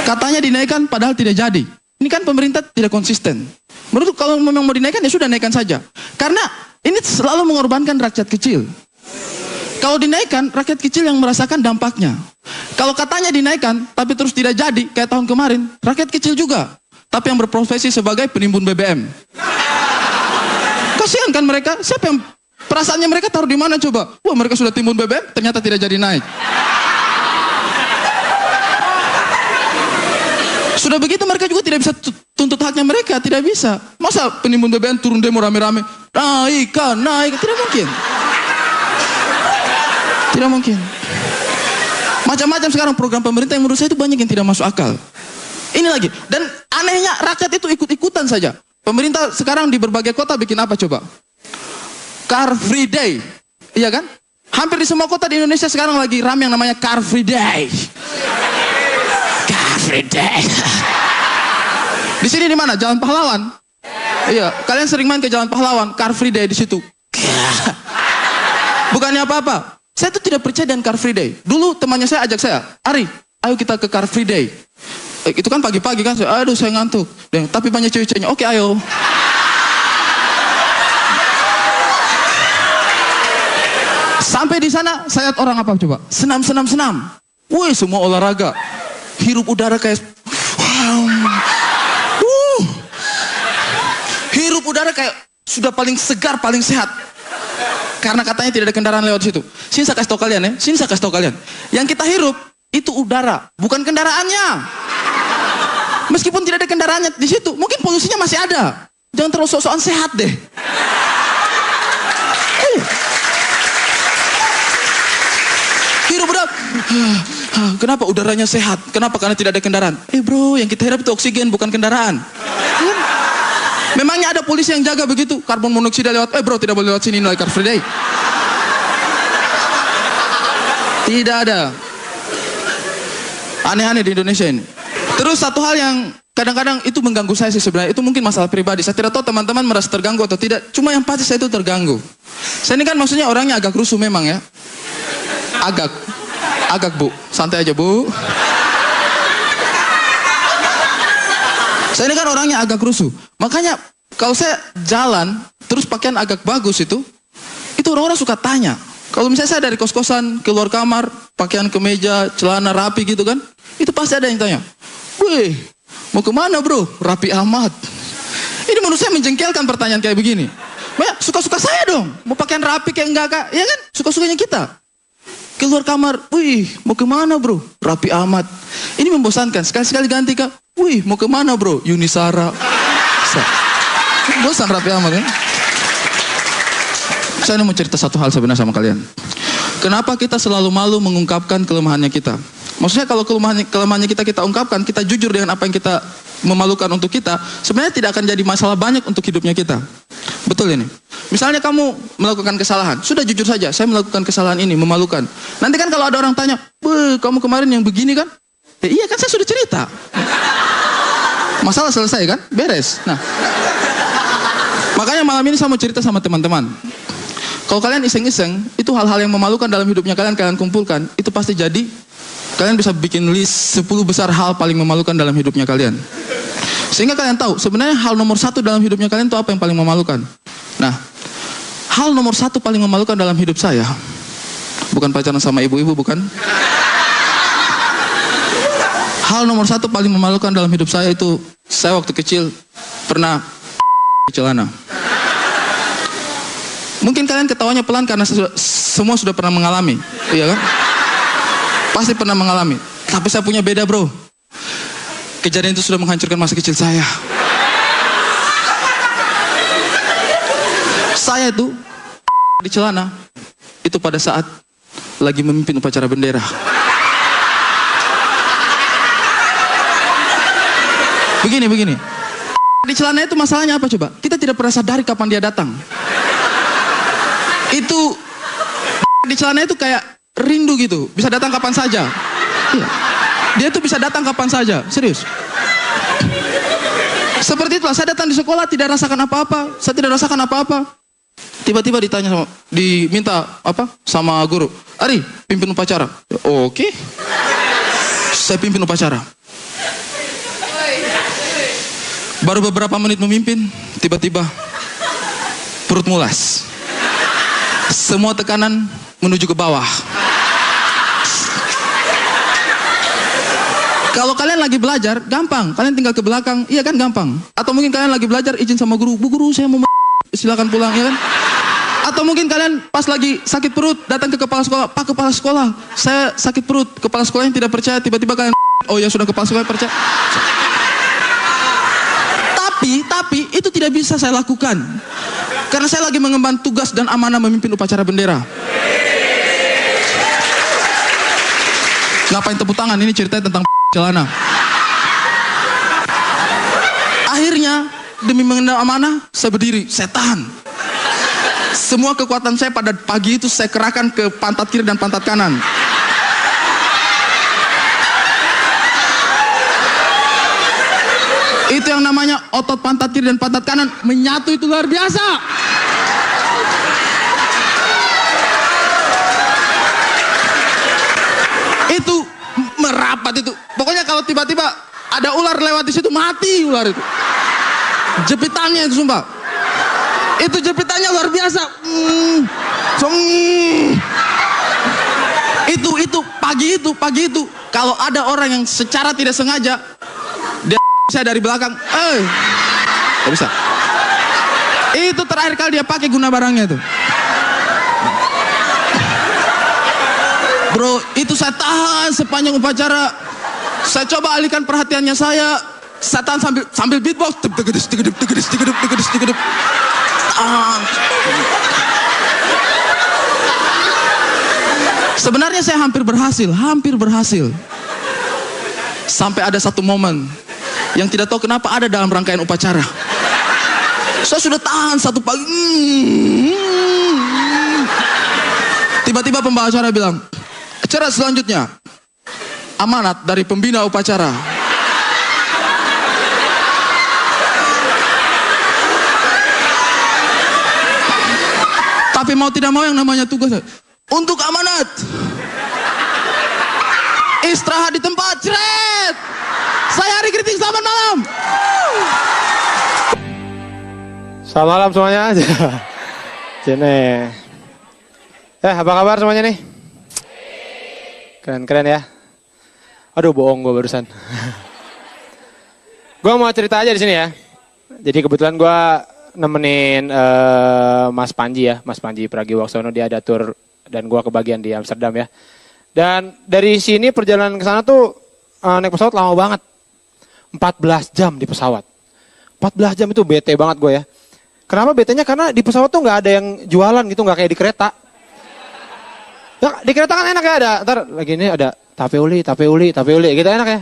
Katanya dinaikkan padahal tidak jadi. Ini kan pemerintah tidak konsisten. Menurut kalau memang mau dinaikkan ya sudah naikkan saja. Karena ini selalu mengorbankan rakyat kecil. Kalau dinaikkan, rakyat kecil yang merasakan dampaknya. Kalau katanya dinaikkan, tapi terus tidak jadi, kayak tahun kemarin, rakyat kecil juga. Tapi yang berprofesi sebagai penimbun BBM. Kasihan kan mereka? Siapa yang perasaannya mereka taruh di mana coba? Wah, mereka sudah timbun BBM, ternyata tidak jadi naik. Sudah begitu mereka juga tidak bisa tuntut haknya mereka, tidak bisa. Masa penimbun BBM turun demo rame-rame, naik, tidak mungkin. Tidak mungkin. Macam-macam sekarang program pemerintah yang menurut saya itu banyak yang tidak masuk akal. Ini lagi, dan anehnya rakyat itu ikut-ikutan saja. Pemerintah sekarang di berbagai kota bikin apa coba? Car Free Day, iya kan? Hampir di semua kota di Indonesia sekarang lagi ramai yang namanya Car Free Day. Car Free Day. Di sini di mana? Jalan Pahlawan. Iya, kalian sering main ke Jalan Pahlawan, Car Free Day di situ. Bukannya apa-apa. Saya tuh tidak percaya dengan Car Free Day. Dulu temannya saya ajak saya, Ari, ayo kita ke Car Free Day. Itu kan pagi-pagi kan, aduh saya ngantuk. Tapi banyak cewek-ceweknya, oke ayo. Sampai di sana, saya lihat orang apa coba? Senam. Wih, semua olahraga. Hirup udara kayak... Hirup udara kayak sudah paling segar, paling sehat. Karena katanya tidak ada kendaraan lewat situ. Sini saya kasih tahu kalian ya. Yang kita hirup, itu udara. Bukan kendaraannya. Meskipun tidak ada kendaraannya di situ, mungkin polusinya masih ada. Jangan terlalu sok-sokan sehat deh. Hirup udara. Kenapa udaranya sehat? Kenapa? Karena tidak ada kendaraan. Bro, yang kita hirup itu oksigen, bukan kendaraan. Memangnya ada polisi yang jaga begitu? Karbon monoksida lewat, bro tidak boleh lewat sini, nilai Car Free Day. Tidak ada. Aneh-aneh di Indonesia ini. Terus satu hal yang kadang-kadang itu mengganggu saya sih sebenarnya. Itu mungkin masalah pribadi. Saya tidak tahu teman-teman merasa terganggu atau tidak. Cuma yang pasti saya itu terganggu. Saya ini kan maksudnya orangnya agak rusuh memang ya. Agak bu. Santai aja bu. Saya ini kan orangnya agak rusuh. Makanya kalau saya jalan terus pakaian agak bagus itu orang-orang suka tanya. Kalau misalnya saya dari kos-kosan keluar kamar, pakaian kemeja, celana rapi gitu kan, itu pasti ada yang tanya, wih, mau kemana bro? Rapi amat. Ini menurut saya menjengkelkan pertanyaan kayak begini. Suka-suka saya dong, mau pakaian rapi kayak enggak kak, ya kan? Suka-sukanya kita. Keluar kamar, wih, mau kemana bro? Rapi amat. Ini membosankan, sekali-sekali ganti kak. Wih, mau kemana bro? Yunisara. Bosan rapi amat kan? Saya mau cerita satu hal sebenarnya sama kalian. Kenapa kita selalu malu mengungkapkan kelemahannya kita? Maksudnya kalau kelemahannya kita ungkapkan, kita jujur dengan apa yang kita memalukan untuk kita, sebenarnya tidak akan jadi masalah banyak untuk hidupnya kita. Betul ini? Misalnya kamu melakukan kesalahan, sudah jujur saja, saya melakukan kesalahan ini, memalukan. Nanti kan kalau ada orang tanya, kamu kemarin yang begini kan? Iya kan saya sudah cerita. Masalah selesai kan? Beres. Nah, makanya malam ini saya mau cerita sama teman-teman. Kalau kalian iseng-iseng, itu hal-hal yang memalukan dalam hidupnya kalian kumpulkan, itu pasti jadi, kalian bisa bikin list 10 besar hal paling memalukan dalam hidupnya kalian. Sehingga kalian tahu, sebenarnya hal nomor 1 dalam hidupnya kalian itu apa yang paling memalukan. Nah, hal nomor 1 paling memalukan dalam hidup saya, bukan pacaran sama ibu-ibu, bukan. Hal nomor 1 paling memalukan dalam hidup saya itu, saya waktu kecil pernah celana. Mungkin kalian ketawanya pelan karena semua sudah pernah mengalami, iya kan? Pasti pernah mengalami. Tapi saya punya beda bro. Kejadian itu sudah menghancurkan masa kecil saya. Saya itu di celana, itu pada saat lagi memimpin upacara bendera. Begini. Di celana itu masalahnya apa coba? Kita tidak pernah sadari kapan dia datang. Itu di celana itu kayak rindu gitu, bisa datang kapan saja. Iya. Dia tuh bisa datang kapan saja, serius. Seperti itulah, saya datang di sekolah tidak rasakan apa-apa, saya tidak rasakan apa-apa. Tiba-tiba diminta apa sama guru, Ari, pimpin upacara. Oke. Saya pimpin upacara. Baru beberapa menit memimpin, tiba-tiba perut mulas. Semua tekanan menuju ke bawah. Kalau kalian lagi belajar, gampang. Kalian tinggal ke belakang, iya kan gampang. Atau mungkin kalian lagi belajar, izin sama guru. Bu guru, saya mau silakan pulang, ya kan? Atau mungkin kalian pas lagi sakit perut, datang ke kepala sekolah. Pak kepala sekolah, saya sakit perut. Kepala sekolahnya tidak percaya, tiba-tiba kalian, oh ya sudah kepala sekolah percaya. Tapi itu tidak bisa saya lakukan. Karena saya lagi mengemban tugas dan amanah memimpin upacara bendera. Ngapain tepuk tangan? Ini ceritanya tentang celana. Akhirnya demi mengemban amanah, saya berdiri, saya tahan. Semua kekuatan saya pada pagi itu saya kerahkan ke pantat kiri dan pantat kanan. Itu yang namanya otot pantat kiri dan pantat kanan menyatu, itu luar biasa. Itu merapat itu. Pokoknya kalau tiba-tiba ada ular lewat di situ, mati ular itu. Jepitannya itu sumpah. Itu jepitannya luar biasa. Itu pagi itu kalau ada orang yang secara tidak sengaja dia saya dari belakang, gak bisa. Itu terakhir kali dia pakai guna barangnya itu. Bro, itu saya tahan sepanjang upacara. Saya coba alihkan perhatiannya saya tahan sambil beatbox. Sebenarnya saya hampir berhasil. Sampai ada satu momen yang tidak tahu kenapa ada dalam rangkaian upacara. Saya sudah tahan satu pagi. Tiba-tiba pembawa acara bilang, acara selanjutnya amanat dari pembina upacara. Tapi mau tidak mau yang namanya tugas untuk amanat. Istirahat di tempat, cret. Saya Hari Kritik, selamat malam. Selamat malam semuanya. Jene. Apa kabar semuanya nih? Keren-keren ya. Aduh, bohong gue barusan. Gue mau cerita aja di sini ya. Jadi kebetulan gue nemenin Mas Panji ya, Mas Panji Pragiwaksono, dia ada tour dan gue kebagian di Amsterdam ya. Dan dari sini perjalanan ke sana tuh naik pesawat lama banget. 14 jam di pesawat. 14 jam itu bete banget gue ya. Kenapa betenya? Karena di pesawat tuh gak ada yang jualan gitu, gak kayak di kereta. Ya, di kereta kan enak ya, ada. Ntar lagi ini ada tape uli gitu enak ya.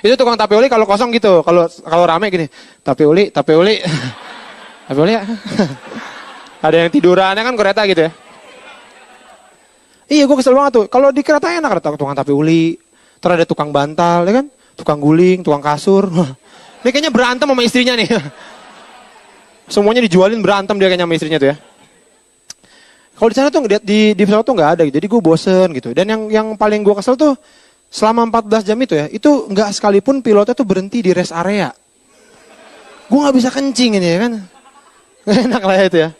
Itu tukang tape uli kalau kosong gitu. Kalau rame gini, tape uli. Tape uli ya. Ada yang tidurannya kan kereta gitu ya. Iya, gue kesel banget tuh. Kalau di kereta enak, ada tukang tape uli. Terus ada tukang bantal, ya kan? Tukang guling, tukang kasur. Ini kayaknya berantem sama istrinya nih. Semuanya dijualin, berantem dia kayaknya sama istrinya tuh ya. Kalau di sana tuh di pesawat tuh nggak ada gitu. Jadi gue bosen gitu. Dan yang paling gue kesel tuh selama 14 jam itu ya, itu nggak sekalipun pilotnya tuh berhenti di rest area. Gue nggak bisa kencing ini ya kan. Enak lah itu ya.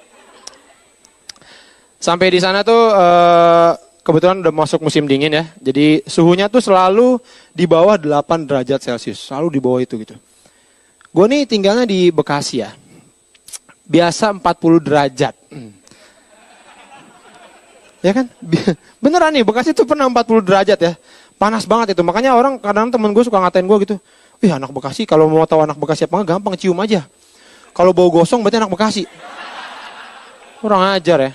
Sampai di sana tuh kebetulan udah masuk musim dingin ya. Jadi suhunya tuh selalu di bawah 8 derajat Celcius. Selalu di bawah itu gitu. Gue nih tinggalnya di Bekasi ya. Biasa 40 derajat. Ya kan? Beneran nih, Bekasi tuh pernah 40 derajat ya. Panas banget itu. Makanya orang kadang temen gue suka ngatain gue gitu. Wih, anak Bekasi, kalau mau tahu anak Bekasi apa enggak, gampang cium aja. Kalau bau gosong berarti anak Bekasi. Kurang ajar ya.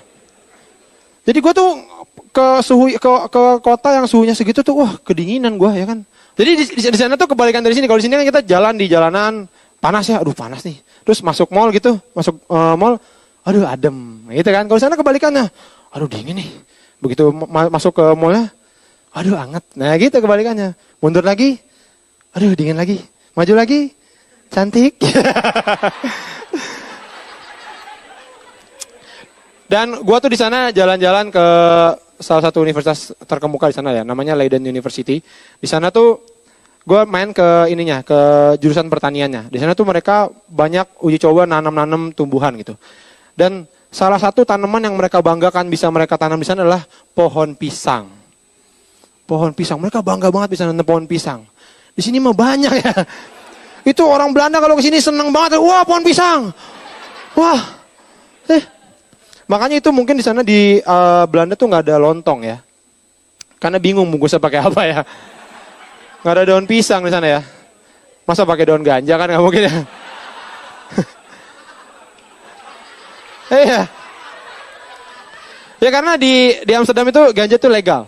Jadi gue tuh ke kota yang suhunya segitu tuh, wah kedinginan gue ya kan. Jadi di sana tuh kebalikan dari sini. Kalau di sini kan kita jalan di jalanan panas ya, aduh panas nih. Terus masuk mall gitu, mall, aduh adem, gitu kan. Kalau di sana kebalikannya, aduh dingin nih. Begitu masuk ke mallnya, aduh anget. Nah gitu kebalikannya. Mundur lagi, aduh dingin lagi. Maju lagi, cantik. Dan gua tuh di sana jalan-jalan ke salah satu universitas terkemuka di sana ya, namanya Leiden University. Di sana tuh gua main ke ininya, ke jurusan pertaniannya. Di sana tuh mereka banyak uji coba nanam-nanam tumbuhan gitu. Dan salah satu tanaman yang mereka banggakan bisa mereka tanam di sana adalah pohon pisang. Pohon pisang, mereka bangga banget bisa nanam pohon pisang. Di sini mah banyak ya. Itu orang Belanda kalau ke sini seneng banget, wah pohon pisang. Wah. Makanya itu mungkin di sana di Belanda tuh nggak ada lontong ya. Karena bingung bungkusnya pakai apa ya. Nggak ada daun pisang di sana ya. Masa pakai daun ganja kan nggak mungkin ya. Iya. Ya karena di Amsterdam itu ganja tuh legal.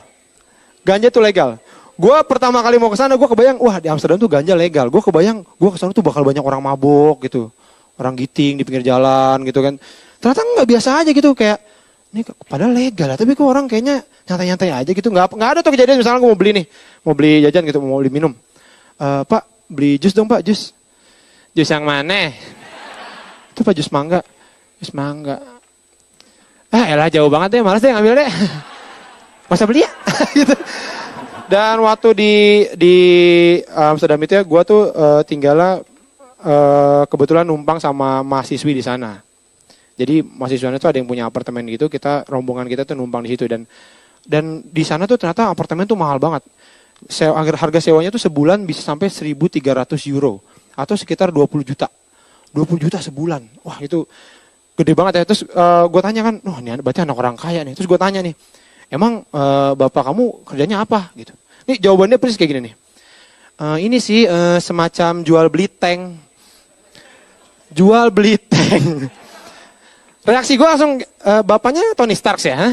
Ganja tuh legal. Gue pertama kali mau ke sana gue kebayang, wah di Amsterdam tuh ganja legal. Gue kebayang gue ke sana tuh bakal banyak orang mabuk gitu. Orang giting di pinggir jalan gitu kan. Ternyata nggak biasa aja gitu, kayak ini padahal legal lah, tapi kok orang kayaknya nyantai-nyantai aja gitu. Nggak ada tuh kejadian misalnya gue mau beli jajan gitu, mau beli minum. Pak beli jus dong pak, jus yang mana? Itu pak jus mangga. Elah jauh banget deh, malas deh ngambil deh. Masa beli ya? Gitu. Dan waktu di Amsterdam itu ya, gue tuh tinggalnya kebetulan numpang sama mahasiswi di sana. Jadi mahasiswanya tuh ada yang punya apartemen gitu, rombongan kita tuh numpang di situ dan di sana tuh ternyata apartemen tuh mahal banget. Harga sewanya tuh sebulan bisa sampai 1.300 euro atau sekitar 20 juta. 20 juta sebulan. Wah, itu gede banget ya. Terus gue tanya kan, ini berarti anak orang kaya nih. Terus gue tanya nih, emang bapak kamu kerjanya apa gitu. Nih jawabannya persis kayak gini nih. Ini sih semacam jual beli tank. Jual beli tank. Reaksi gue langsung, bapaknya Tony Stark ya.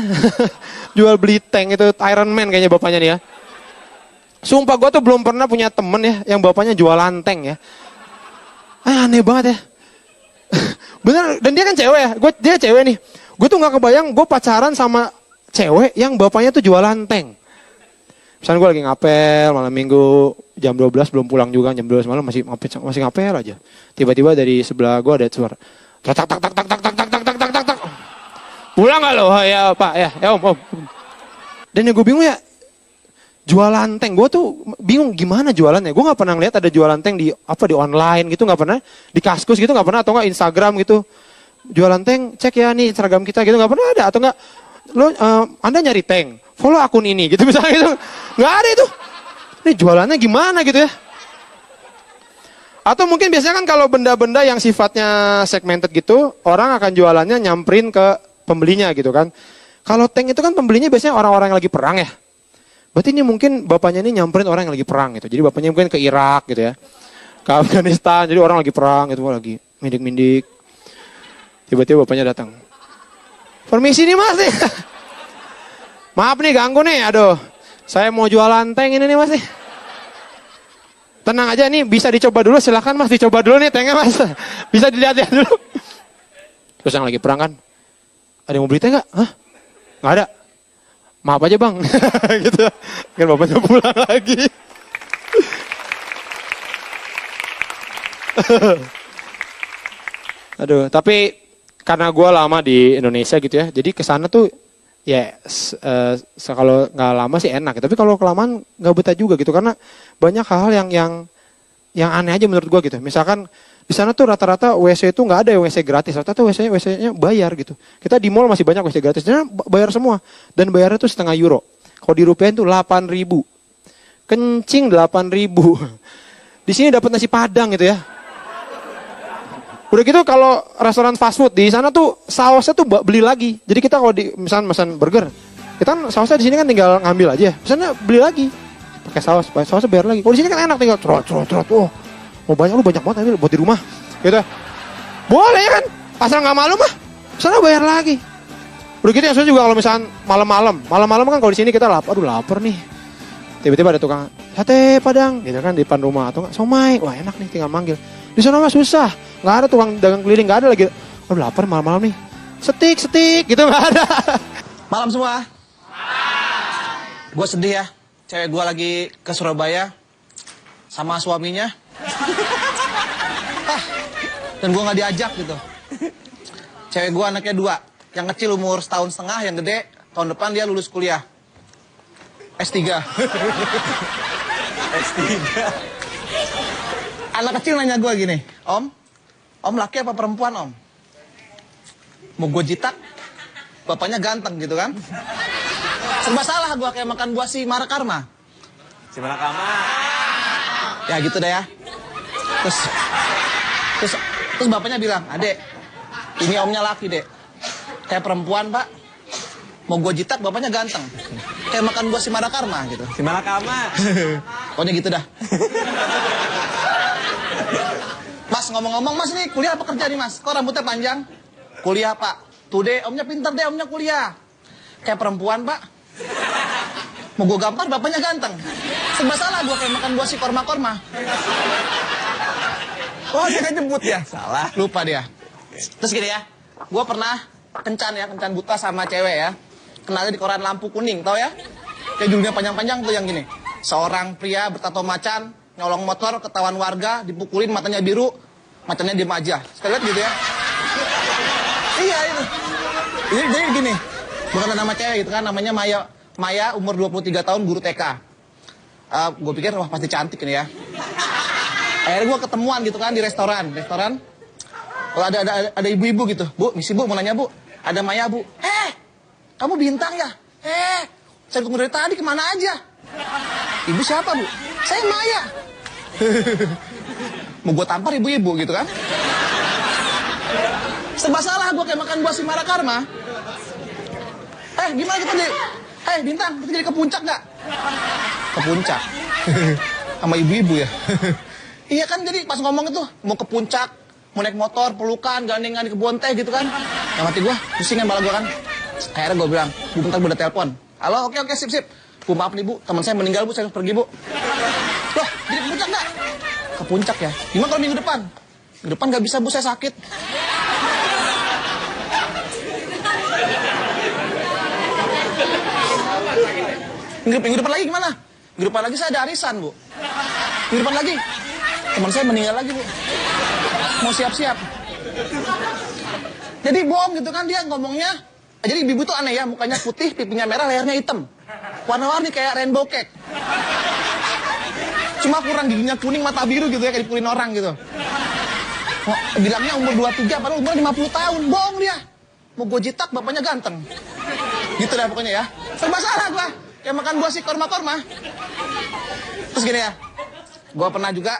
Jual beli tank itu Iron Man kayaknya bapaknya nih ya. Sumpah gue tuh belum pernah punya temen ya yang bapaknya jualan tank ya. Aneh banget ya. Bener, dan dia kan cewek ya. Dia cewek nih. Gue tuh gak kebayang gue pacaran sama cewek yang bapaknya tuh jualan tank. Misalnya gue lagi ngapel malam minggu jam 12 belum pulang juga, jam 12 malam masih ngapel aja. Tiba-tiba dari sebelah gue ada suara tak. Pulang gak lo? Ya pak, ya om. Dan yang gue bingung ya, jualan tank. Gue tuh bingung gimana jualannya. Gue gak pernah lihat ada jualan tank di online gitu, gak pernah. Di Kaskus gitu gak pernah, atau gak Instagram gitu. Jualan tank, cek ya nih Instagram kita gitu, gak pernah ada. Atau gak, Anda nyari tank, follow akun ini gitu misalnya gitu. Gak ada itu. Ini jualannya gimana gitu ya. Atau mungkin biasanya kan kalau benda-benda yang sifatnya segmented gitu, orang akan jualannya nyamperin ke pembelinya gitu kan. Kalau tank itu kan pembelinya biasanya orang-orang yang lagi perang ya. Berarti ini mungkin bapaknya ini nyamperin orang yang lagi perang gitu. Jadi bapaknya mungkin ke Irak gitu ya. Ke Afghanistan, jadi orang lagi perang gitu, lagi mindik-mindik. Tiba-tiba bapaknya datang. Permisi nih mas nih. Maaf nih ganggu nih, aduh. Saya mau jualan tank ini nih mas nih. Tenang aja nih, bisa dicoba dulu, silakan mas, dicoba dulu nih tanknya mas. Bisa dilihat-lihat dulu. Terus yang lagi perang kan, ada yang mau beli tank nggak? Hah? Nggak ada. Maaf aja bang. Gitu. Kan bapaknya pulang lagi. Aduh, tapi karena gue lama di Indonesia gitu ya, jadi kesana tuh ya kalau nggak lama sih enak, tapi kalau kelamaan nggak betah juga gitu karena banyak hal-hal yang aneh aja menurut gue gitu. Misalkan di sana tuh rata-rata WC itu nggak ada yang WC gratis, rata-rata WC-nya bayar gitu. Kita di mall masih banyak WC gratis, dan bayar semua dan bayarnya tuh setengah euro. Kalau dirupiahin tuh 8.000, kencing 8.000. Di sini dapat nasi padang gitu ya. Udah gitu kalau restoran fast food di sana tuh sausnya tuh beli lagi. Jadi kita kalau misalnya pesan burger, kita kan sausnya di sini kan tinggal ngambil aja. Misalnya beli lagi, pakai sausnya bayar lagi. Kalau di sini kan enak tinggal trot. Oh, mau banyak lu banyak banget ambil buat di rumah, gitu. Boleh kan? Asal nggak malu mah, sana bayar lagi. Udah gitu yang saya juga kalau misalkan malam-malam kan kalau di sini kita lapar, aduh lapar nih. Tiba-tiba ada tukang sate Padang gitu kan di depan rumah atau enggak somai. Wah, enak nih tinggal manggil. Di sana mah susah. Enggak ada tukang dagang keliling, enggak ada lagi. Aduh lapar malam-malam nih. Setik gitu enggak ada. Malam semua. Gue sedih ya. Cewek gue lagi ke Surabaya sama suaminya. Dan gue nggak diajak gitu. Cewek gue anaknya 2. Yang kecil umur 1,5 tahun, yang gede tahun depan dia lulus kuliah. S3. S3. Anak kecil nanya gue gini, Om laki apa perempuan Om? Mau gue jitak, bapaknya ganteng gitu kan? Serba salah gue kayak makan buah si Marakarma. Si Marakarma. Ya gitu deh ya. Terus bapaknya bilang, Adek, ini omnya laki dek. Kayak perempuan pak. Mau gue jitak bapaknya ganteng. Kayak makan buah si Marakarma gitu. Si Marakarma. Pokoknya gitu dah. Mas ngomong-ngomong mas nih kuliah apa kerja nih mas? Kok rambutnya panjang? Kuliah pak. Tuh deh omnya pintar deh omnya kuliah. Kayak perempuan pak. Mau gue gampar bapaknya ganteng. Serba salah gue kayak makan buah si korma-korma. Oh dia jemput ya? Salah. Lupa dia. Terus gini ya. Gue pernah kencan buta sama cewek ya. Kenalnya di koran lampu kuning tau ya? Kayak judulnya panjang-panjang tuh yang gini. Seorang pria bertato macan nyolong motor ketahuan warga dipukulin matanya biru. Macannya diem aja. Sekali lihat gitu ya. Iya itu. Jadi gini. Bukan nama cewek gitu kan. Namanya Maya umur 23 tahun guru TK. Gue pikir wah pasti cantik ini ya. Akhirnya gue ketemuan gitu kan di restoran. Oh, ada ibu-ibu gitu. Bu, misi bu mau nanya bu. Ada Maya bu. Kamu bintang ya? Saya tunggu dari tadi kemana aja? Ibu siapa bu? Saya Maya. Mau gue tampar ibu-ibu gitu kan? Serba salah gue kayak makan buah si Marakarma. Gimana kita deh? Bintang, kita jadi ke puncak nggak? Ke puncak? Sama ibu-ibu ya? Iya kan jadi pas ngomong itu mau ke puncak, mau naik motor, pelukan, gandengan di kebun teh gitu kan. Yang mati gue, pusing kan malah gue kan. Akhirnya gue bilang, bu bentar gue udah telepon. Halo, oke sip. Bu maaf nih bu, teman saya meninggal bu, saya harus pergi bu. Loh, jadi ke puncak nggak? Ke puncak ya? Gimana kalau minggu depan? Minggu depan nggak bisa bu, saya sakit. Minggu depan lagi gimana? Minggu depan lagi saya ada arisan bu. Minggu depan lagi teman saya meninggal lagi bu. Mau siap-siap. Jadi bohong gitu kan dia ngomongnya. Jadi ibu tuh aneh ya, mukanya putih, pipinya merah, lehernya hitam. Warna-warni kayak rainbow cake. Cuma kurang giginya kuning, mata biru gitu ya, kayak dipukulin orang gitu. Bilangnya umur 23, padahal umur 50 tahun. Bohong dia. Mau gue jitak, bapaknya ganteng. Gitu dah pokoknya ya. Serba salah gua. Kayak makan buah si korma-korma. Terus gini ya. Gua pernah juga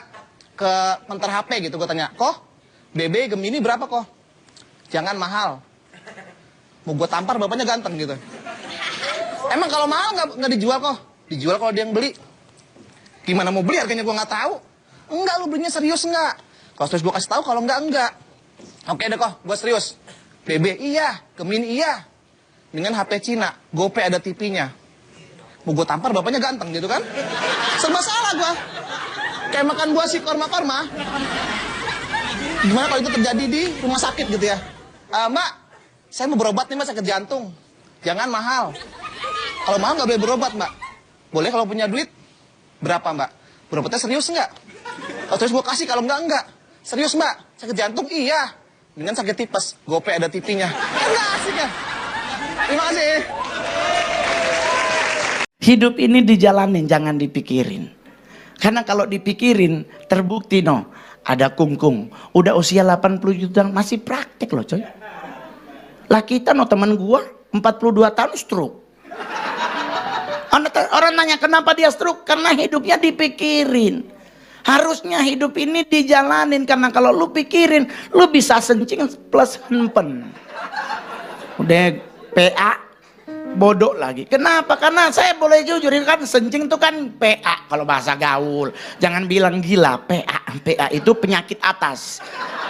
ke Mentor HP gitu. Gue tanya, kok BB Gemini berapa kok? Jangan mahal. Mau gue tampar bapaknya ganteng gitu. Emang kalau mahal nggak dijual kok? Dijual kalau dia yang beli. Gimana mau beli harganya gue nggak tahu. Enggak, lu belinya serius enggak? Kalau serius gue kasih tahu, kalau enggak. Oke deh kok, gue serius. BB iya, Gemini iya. Dengan HP Cina, GoPay ada TV-nya. Mau gue tampar bapaknya ganteng gitu kan? Serba salah gue. Kayak makan buah si korma-korma. Gimana kalau itu terjadi di rumah sakit gitu ya? Mbak, saya mau berobat nih mbak, sakit jantung. Jangan mahal. Kalau mahal nggak boleh berobat mbak. Boleh kalau punya duit. Berapa mbak? Berobatnya serius nggak? Kalau serius gue kasih, kalau enggak. Serius mbak, sakit jantung iya. Dengan sakit tipes, GoPay ada TV-nya. Enggak asik ya? Terima kasih. Hidup ini dijalanin, jangan dipikirin. Karena kalau dipikirin, terbukti ada kungkung. Udah usia 80 juta, masih praktek loh coy. Lah kita teman gua, 42 tahun stroke. Orang nanya kenapa dia stroke? Karena hidupnya dipikirin. Harusnya hidup ini dijalanin. Karena kalau lu pikirin, lu bisa sencing plus hempen. Udah PA, bodoh lagi. Kenapa? Karena saya boleh jujur, kan sencing itu kan PA kalau bahasa gaul. Jangan bilang gila, PA. PA itu penyakit atas.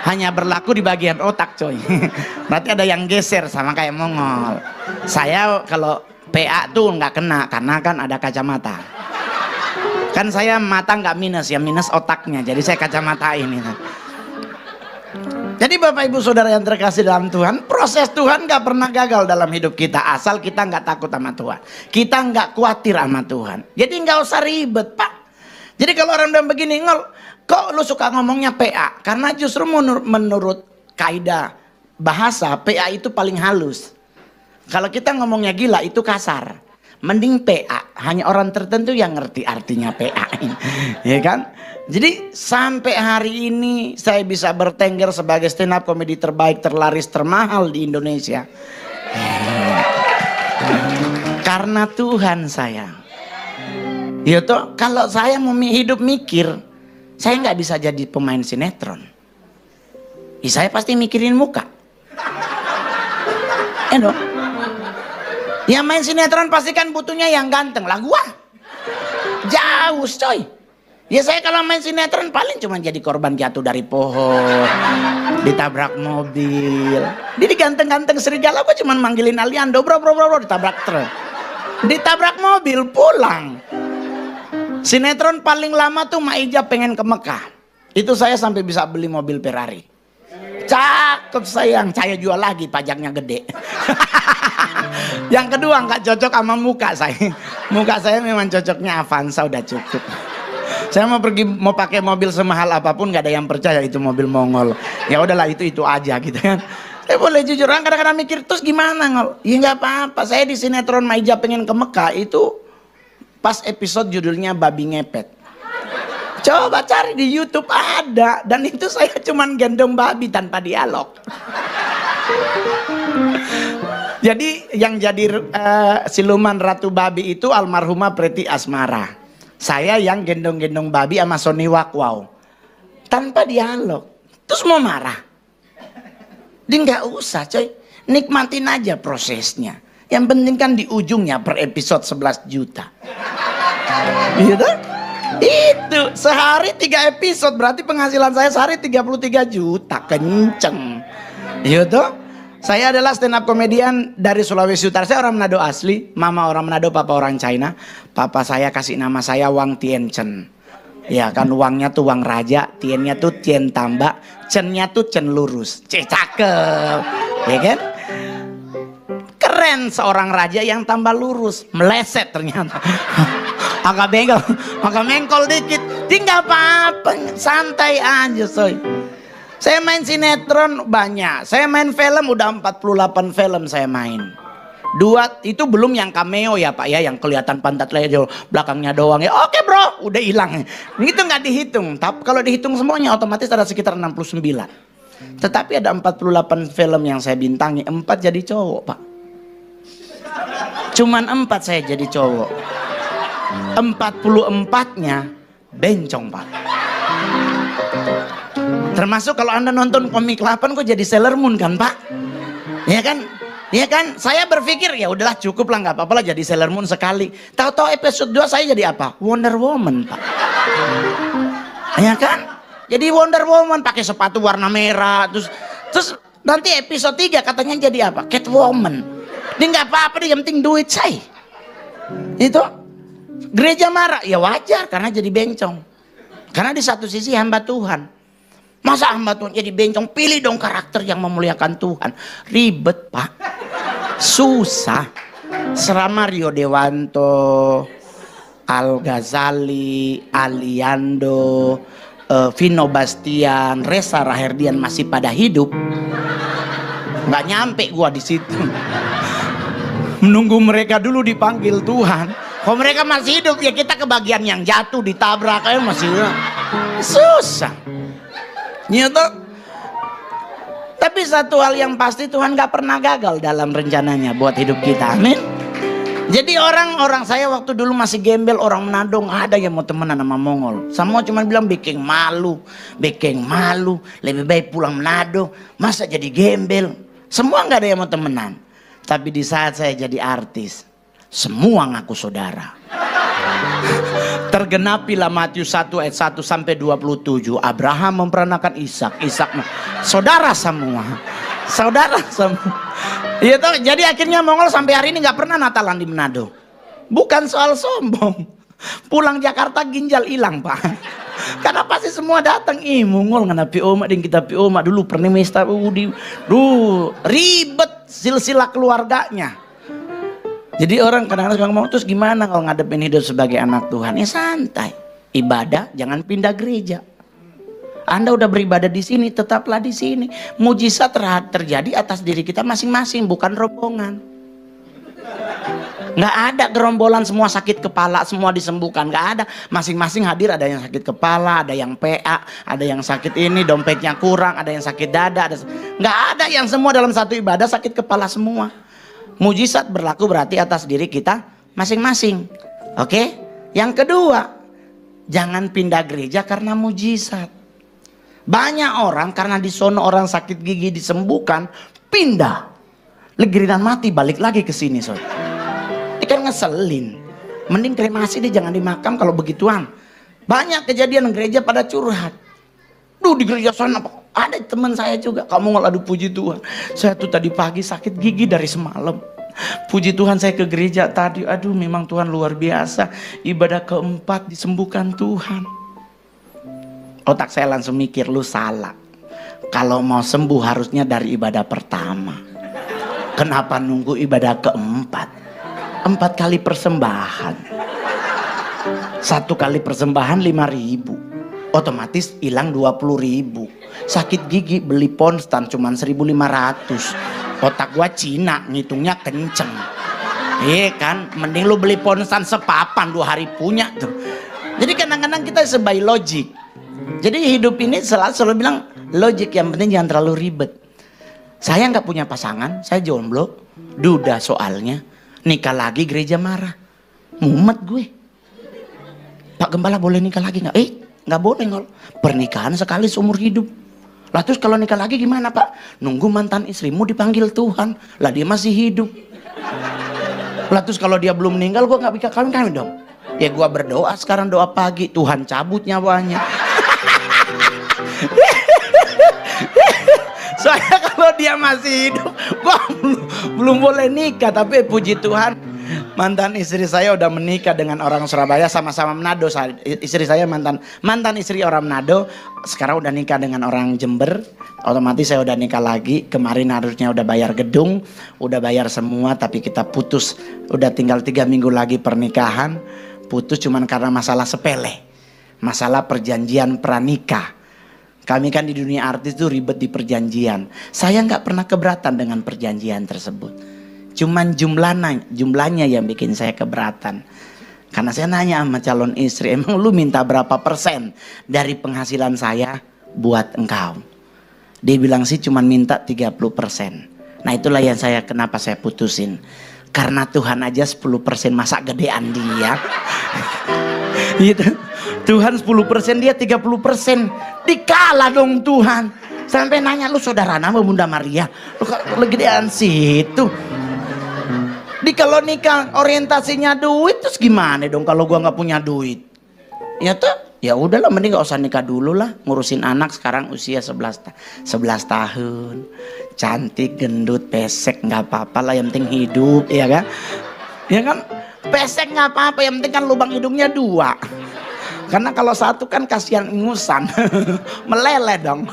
Hanya berlaku di bagian otak coy. Berarti ada yang geser sama kayak Mongol. Saya kalau PA tuh nggak kena karena kan ada kacamata. Kan saya mata nggak minus, ya minus otaknya. Jadi saya kacamatain itu. Jadi Bapak Ibu Saudara yang terkasih dalam Tuhan, proses Tuhan nggak pernah gagal dalam hidup kita asal kita nggak takut sama Tuhan. Kita nggak khawatir sama Tuhan. Jadi nggak usah ribet Pak. Jadi kalau orang bilang begini, Ngol, kok lu suka ngomongnya PA? Karena justru menurut kaidah bahasa, PA itu paling halus. Kalau kita ngomongnya gila itu kasar. Mending PA, hanya orang tertentu yang ngerti artinya PA. Ya kan? Jadi sampai hari ini saya bisa bertengger sebagai stand up komedi terbaik, terlaris, termahal di Indonesia. Karena Tuhan sayang. Ya toh, kalau saya mau hidup mikir, saya nggak bisa jadi pemain sinetron. Ya, saya pasti mikirin muka. Yang main sinetron pasti kan butuhnya yang ganteng lah, gua jauh coy. Ya saya kalau main sinetron paling cuma jadi korban jatuh dari pohon, ditabrak mobil. Dia diganteng-ganteng serigala, gua cuma manggilin Aliando, bro, ditabrak truk, ditabrak mobil, pulang. Sinetron paling lama tuh Maija pengen ke Mekah. Itu saya sampai bisa beli mobil Ferrari. Cakep sayang, saya jual lagi, pajaknya gede. Yang kedua nggak cocok sama muka saya. Muka saya memang cocoknya Avanza, udah cukup. Saya mau pakai mobil semahal apapun nggak ada yang percaya itu mobil Mongol. Ya udahlah itu aja gitu kan. Saya boleh jujur, orang kadang-kadang mikir terus gimana Ngol? Ya nggak apa-apa. Saya di sinetron Maija pengen ke Mekah itu pas episode judulnya Babi Ngepet. Coba cari di YouTube ada, dan itu saya cuman gendong babi tanpa dialog. Jadi yang jadi siluman Ratu Babi itu almarhumah Preti Asmara. Saya yang gendong-gendong babi sama Sony Wakwau. Tanpa dialog. Terus mau marah? Dia nggak usah coy. Nikmatin aja prosesnya. Yang penting kan di ujungnya per episode 11 juta. Gitu? Itu sehari 3 episode berarti penghasilan saya sehari 33 juta. Kenceng. Gitu? Saya adalah stand up komedian dari Sulawesi Utara. Saya orang Manado asli. Mama orang Manado, papa orang China. Papa saya kasih nama saya Wang Tianchen. Ya kan, Wangnya tuh Wang Raja, Tiennya tuh Tien Tambak, Cennya tuh Cen Lurus. Cakep. Ya kan? Keren seorang raja yang tambah lurus. Meleset ternyata. Agak bengkel, agak mengkol dikit. Tinggal apa-apa, santai aja soy. Saya main sinetron banyak. Saya main film udah 48 film saya main. 2 itu belum yang cameo ya Pak ya, yang kelihatan pantat leher belakangnya doang ya. Oke bro, udah hilang. Itu nggak dihitung. Tapi kalau dihitung semuanya otomatis ada sekitar 69. Tetapi ada 48 film yang saya bintangi, 4 jadi cowok Pak. Cuman 4 saya jadi cowok. 44-nya bencong Pak. Termasuk kalau Anda nonton Komik 8 kok jadi Sailor Moon kan Pak? Ya kan? Ya kan? Saya berpikir ya udahlah cukup lah, nggak apa-apa lah jadi Sailor Moon sekali. Tahu-tahu episode 2 saya jadi apa? Wonder Woman Pak. Ya kan? Jadi Wonder Woman pakai sepatu warna merah, terus nanti episode 3 katanya jadi apa? Catwoman. Dia nggak apa-apa, dia yang penting duit say. Itu gereja marah, ya wajar karena jadi bencong. Karena di satu sisi hamba Tuhan. Masa hamba Tuhan jadi bencong? Pilih dong karakter yang memuliakan Tuhan. Ribet Pak. Susah. Serama Rio Dewanto, Al Ghazali, Aliando, Vino Bastian, Reza Rahardian masih pada hidup. Nggak nyampe gua di situ. Menunggu mereka dulu dipanggil Tuhan. Kalau mereka masih hidup ya kita kebagian yang jatuh, ditabrak aja masih susah. Gitu. Tapi satu hal yang pasti Tuhan gak pernah gagal dalam rencananya buat hidup kita. Amin. Jadi orang saya waktu dulu masih gembel, orang Manado gak ada yang mau temenan sama Mongol. Semua cuma bilang bikin malu, lebih baik pulang Manado. Masa jadi gembel? Semua gak ada yang mau temenan. Tapi di saat saya jadi artis, semua ngaku saudara. Tergenapilah Matius 1 ayat 1 sampai 27. Abraham memperanakan Ishak, Ishak saudara semua. Saudara semua. Iya toh, jadi akhirnya Mongol sampai hari ini nggak pernah Natalan di Manado. Bukan soal sombong. Pulang Jakarta ginjal hilang, Pak. Karena pasti semua datang. Ih, Mongol ngana pi oma ding kita pi oma dulu pernah mesta ribet silsilah keluarganya. Jadi orang kadang-kadang ngomong, terus gimana kalau ngadepin hidup sebagai anak Tuhan? Ya santai. Ibadah, jangan pindah gereja. Anda udah beribadah di sini, tetaplah di sini. Mujizat terjadi atas diri kita masing-masing, bukan rombongan. Nggak ada gerombolan semua sakit kepala, semua disembuhkan. Nggak ada. Masing-masing hadir, ada yang sakit kepala, ada yang PA, ada yang sakit ini, dompetnya kurang, ada yang sakit dada. Nggak ada yang semua dalam satu ibadah sakit kepala semua. Mujizat berlaku berarti atas diri kita masing-masing. Oke? Yang kedua, jangan pindah gereja karena mujizat. Banyak orang karena di sono orang sakit gigi disembuhkan, pindah. Legirinan mati balik lagi ke sini, sob. Ini kan ngeselin. Mending kremasi deh, jangan dimakam kalau begituan. Banyak kejadian gereja pada curhat. Duh, di gereja sana ada teman saya juga, kamu ngelalu puji Tuhan. Saya tuh tadi pagi sakit gigi dari semalam. Puji Tuhan saya ke gereja tadi. Aduh, memang Tuhan luar biasa. Ibadah keempat disembuhkan Tuhan. Otak saya langsung mikir, lu salah. Kalau mau sembuh harusnya dari ibadah pertama. Kenapa nunggu ibadah keempat? 4 kali persembahan. 1 kali persembahan 5.000. Otomatis hilang 20.000. Sakit gigi beli ponstan cuman 1.500. Otak gua Cina, ngitungnya kenceng. Kan, mending lu beli ponstan sepapan 2 hari punya tuh. Jadi kadang-kadang kita sebagai logik. Jadi hidup ini selalu bilang logik, yang penting jangan terlalu ribet. Saya nggak punya pasangan, saya jomblo, duda soalnya. Nikah lagi gereja marah, mumet gue. Pak Gembala boleh nikah lagi nggak? Nggak boleh ngol. Pernikahan sekali seumur hidup. Lah terus kalau nikah lagi gimana Pak? Nunggu mantan istrimu dipanggil Tuhan. Lah dia masih hidup. Lah terus kalau dia belum meninggal, gue nggak bisa kawin dong. Ya gue berdoa sekarang, doa pagi, Tuhan cabut nyawanya. Soalnya kalau dia masih hidup, gue belum boleh nikah. Tapi puji Tuhan, mantan istri saya udah menikah dengan orang Surabaya, sama-sama Manado. Istri saya mantan istri orang Manado, sekarang udah nikah dengan orang Jember. Otomatis saya udah nikah lagi. Kemarin harusnya udah bayar gedung, udah bayar semua, tapi kita putus. Udah tinggal 3 minggu lagi pernikahan. Putus cuman karena masalah sepele, masalah perjanjian pranikah. Kami kan di dunia artis tuh ribet di perjanjian. Saya nggak pernah keberatan dengan perjanjian tersebut. Cuman jumlahnya yang bikin saya keberatan. Karena saya nanya sama calon istri, emang lu minta berapa persen dari penghasilan saya buat engkau? Dia bilang sih cuman minta 30%. Nah itulah yang kenapa saya putusin. Karena Tuhan aja 10%, masa gedean dia. Gitu. Tuhan 10%, dia 30%. Dikalah dong Tuhan. Sampai nanya, lu saudara nama Bunda Maria? Lu gedean situ. Kalau nikah orientasinya duit, terus gimana dong kalau gua nggak punya duit? Ya tuh, ya udahlah, mending nggak usah nikah dulu lah. Ngurusin anak sekarang usia 11 tahun. Cantik, gendut, pesek nggak apa-apa lah, yang penting hidup, ya kan? Ya kan? Pesek nggak apa-apa, yang penting kan lubang hidungnya 2. Karena kalau 1 kan kasihan ingusan. Meleleh dong.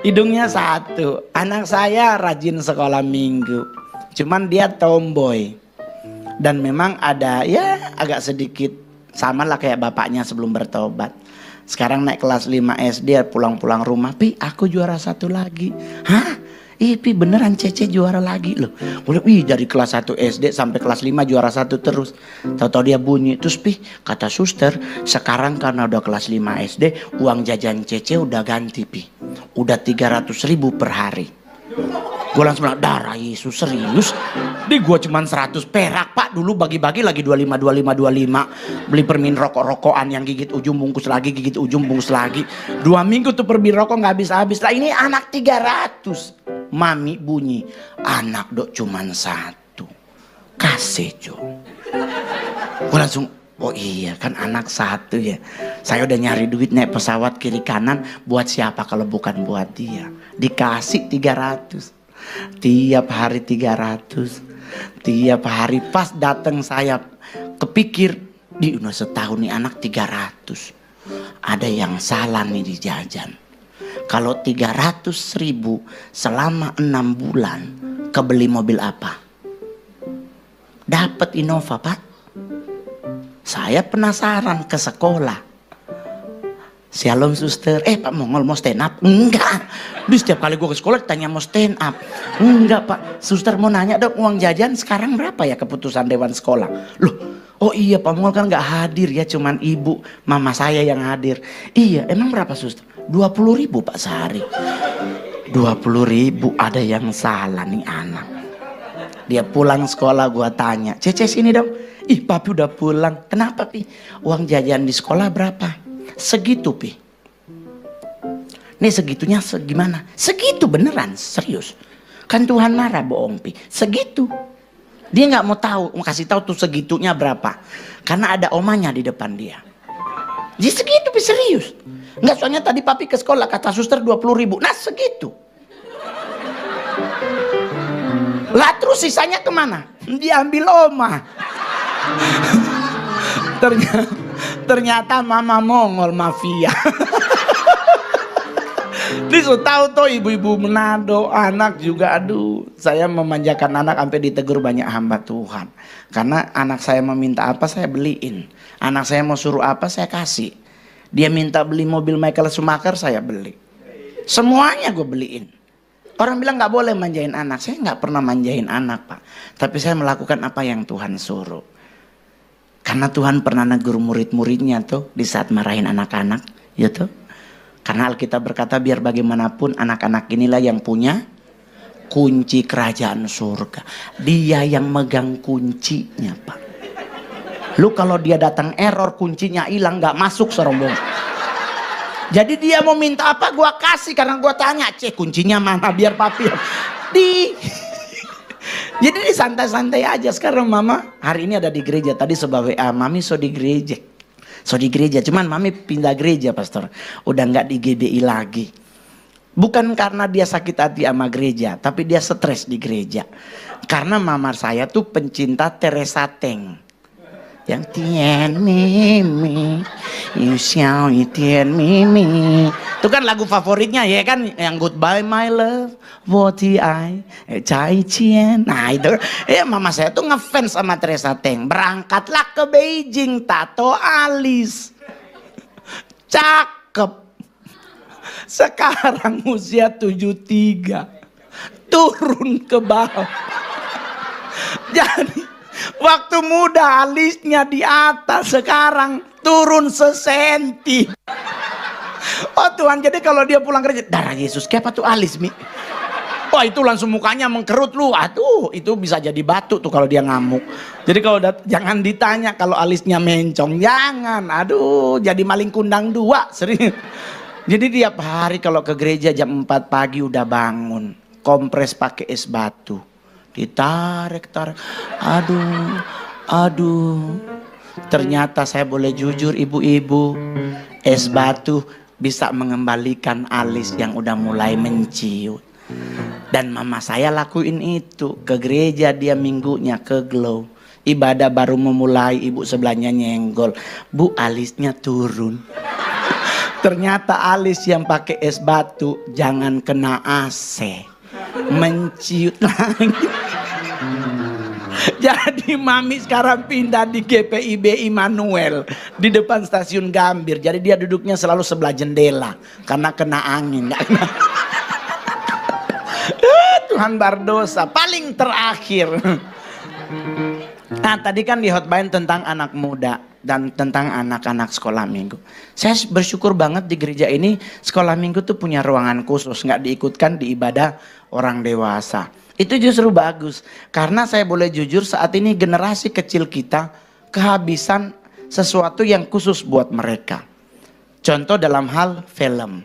Hidungnya 1. Anak saya rajin sekolah minggu. Cuman dia tomboy. Dan memang ada ya agak sedikit sama lah kayak bapaknya sebelum bertobat. Sekarang naik kelas 5 SD, pulang-pulang rumah, Pi aku juara 1 lagi. Hah? Pi beneran Cece juara lagi loh. Dari kelas 1 SD sampai kelas 5 juara 1 terus. Tahu-tahu dia bunyi. Terus Pi kata suster, sekarang karena udah kelas 5 SD, uang jajan Cece udah ganti Pi. Udah 300.000 per hari. Gue langsung bilang, darah Yesus serius? Di gue cuman 100 perak Pak. Dulu bagi-bagi lagi 25. Beli permin rokok-rokokan yang gigit ujung bungkus lagi, gigit ujung bungkus lagi. 2 minggu tuh permin rokok gak habis-habis. Lah ini anak 300. Mami bunyi, anak dok cuman 1. Kasih Jo. Gue langsung, oh iya kan anak satu ya. Saya udah nyari duit naik pesawat kiri kanan. Buat siapa kalau bukan buat dia. Dikasih 300. Tiap hari 300. Tiap hari pas datang saya kepikir, di udah setahun nih anak 300. Ada yang salah nih di jajan. Kalau 300.000 selama 6 bulan, kebeli mobil apa? Dapat Innova, Pak. Saya penasaran ke sekolah. Shalom suster, Pak Mongol mau stand up? Enggak. Di setiap kali gue ke sekolah tanya mau stand up. Enggak Pak, suster mau nanya dong uang jajan sekarang berapa ya keputusan dewan sekolah? Loh, oh iya Pak Mongol kan gak hadir ya, cuman ibu, mama saya yang hadir. Iya, emang berapa suster? 20.000 Pak sehari. 20.000, ada yang salah nih anak. Dia pulang sekolah gua tanya, Cece sini dong. Ih papi udah pulang. Kenapa Pi? Uang jajan di sekolah berapa? Segitu Pi. Nih segitunya segimana? Segitu beneran, serius. Kan Tuhan marah bohong Pi. Segitu. Dia nggak mau tahu, mau kasih tahu tuh segitunya berapa. Karena ada omanya di depan dia. Jadi segitu Pi, serius. Nggak, soalnya tadi papi ke sekolah kata suster 20.000. Nah segitu. Lah terus sisanya kemana? Diambil oma. Ternyata mama Mongol mafia. Disuruh tahu tuh ibu-ibu Manado, anak juga, aduh. Saya memanjakan anak sampai ditegur banyak hamba Tuhan. Karena anak saya meminta apa saya beliin. Anak saya mau suruh apa saya kasih. Dia minta beli mobil Michael Schumacher saya beli. Semuanya gue beliin. Orang bilang gak boleh manjain anak. Saya gak pernah manjain anak Pak. Tapi saya melakukan apa yang Tuhan suruh. Karena Tuhan pernah negur murid-muridnya tuh di saat marahin anak-anak. Ya tuh. Karena Alkitab berkata biar bagaimanapun anak-anak inilah yang punya kunci kerajaan surga. Dia yang megang kuncinya Pak. Lu kalau dia datang error kuncinya hilang gak masuk serombong. Jadi dia mau minta apa gua kasih karena gua tanya, "Cek kuncinya mana biar papi." Jadi ini santai-santai aja. Sekarang mama hari ini ada di gereja. Tadi sebab WA, mami so di gereja. So di gereja, cuman mami pindah gereja pastor. Udah nggak di GBI lagi. Bukan karena dia sakit hati sama gereja, tapi dia stres di gereja. Karena mama saya tuh pencinta Teresa Teng. Yang Tien Mimi, you shall Tien Mimi. Itu kan lagu favoritnya ya kan, yang Goodbye My Love, What I, Cai Chien. Nah itu, mama saya tuh ngefans sama Teresa Teng. Berangkatlah ke Beijing, tato alis, cakep. Sekarang usia 73, turun ke bawah. Jadi waktu muda alisnya di atas, sekarang turun sesenti. Oh Tuhan, jadi kalau dia pulang kerja, darah Yesus, kayak apa tuh alis Mi? Wah itu langsung mukanya mengkerut lu. Aduh itu bisa jadi batu tuh kalau dia ngamuk. Jadi kalau jangan ditanya kalau alisnya mencong, jangan. Aduh jadi maling kundang dua, serius. Jadi tiap hari kalau ke gereja jam 4 pagi udah bangun, kompres pakai es batu. Ditarik-tarik, aduh. Ternyata saya boleh jujur ibu-ibu, es batu bisa mengembalikan alis yang udah mulai menciut. Dan mama saya lakuin itu, ke gereja dia minggunya ke Glow. Ibadah baru memulai, ibu sebelahnya nyenggol, "Bu alisnya turun." Ternyata alis yang pakai es batu jangan kena AC. Menciut lagi. Jadi mami sekarang pindah di GPIB Immanuel di depan stasiun Gambir. Jadi dia duduknya selalu sebelah jendela karena kena angin. Tuhan berdosa. Paling terakhir. Nah tadi kan di hotline tentang anak muda dan tentang anak-anak sekolah minggu. Saya bersyukur banget di gereja ini sekolah minggu tuh punya ruangan khusus, nggak diikutkan di ibadah orang dewasa. Itu justru bagus, karena saya boleh jujur saat ini generasi kecil kita kehabisan sesuatu yang khusus buat mereka. Contoh dalam hal film.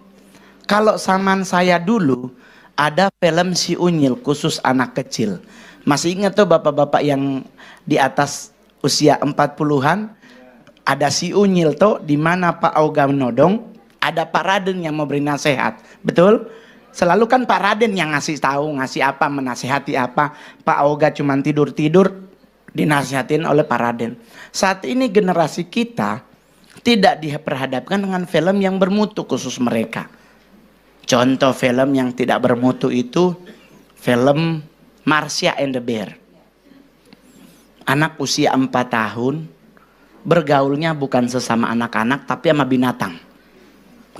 Kalau zaman saya dulu ada film Si Unyil khusus anak kecil. Masih ingat tuh bapak-bapak yang di atas usia 40-an, ada si Unyil toh, di mana Pak Auga menodong, ada Pak Raden yang mau beri nasihat. Betul? Selalu kan Pak Raden yang ngasih tahu, ngasih apa, menasehati apa. Pak Auga cuman tidur-tidur, dinasihatin oleh Pak Raden. Saat ini generasi kita tidak diperhadapkan dengan film yang bermutu khusus mereka. Contoh film yang tidak bermutu itu film Marsha and the Bear. Anak usia 4 tahun bergaulnya bukan sesama anak-anak tapi sama binatang.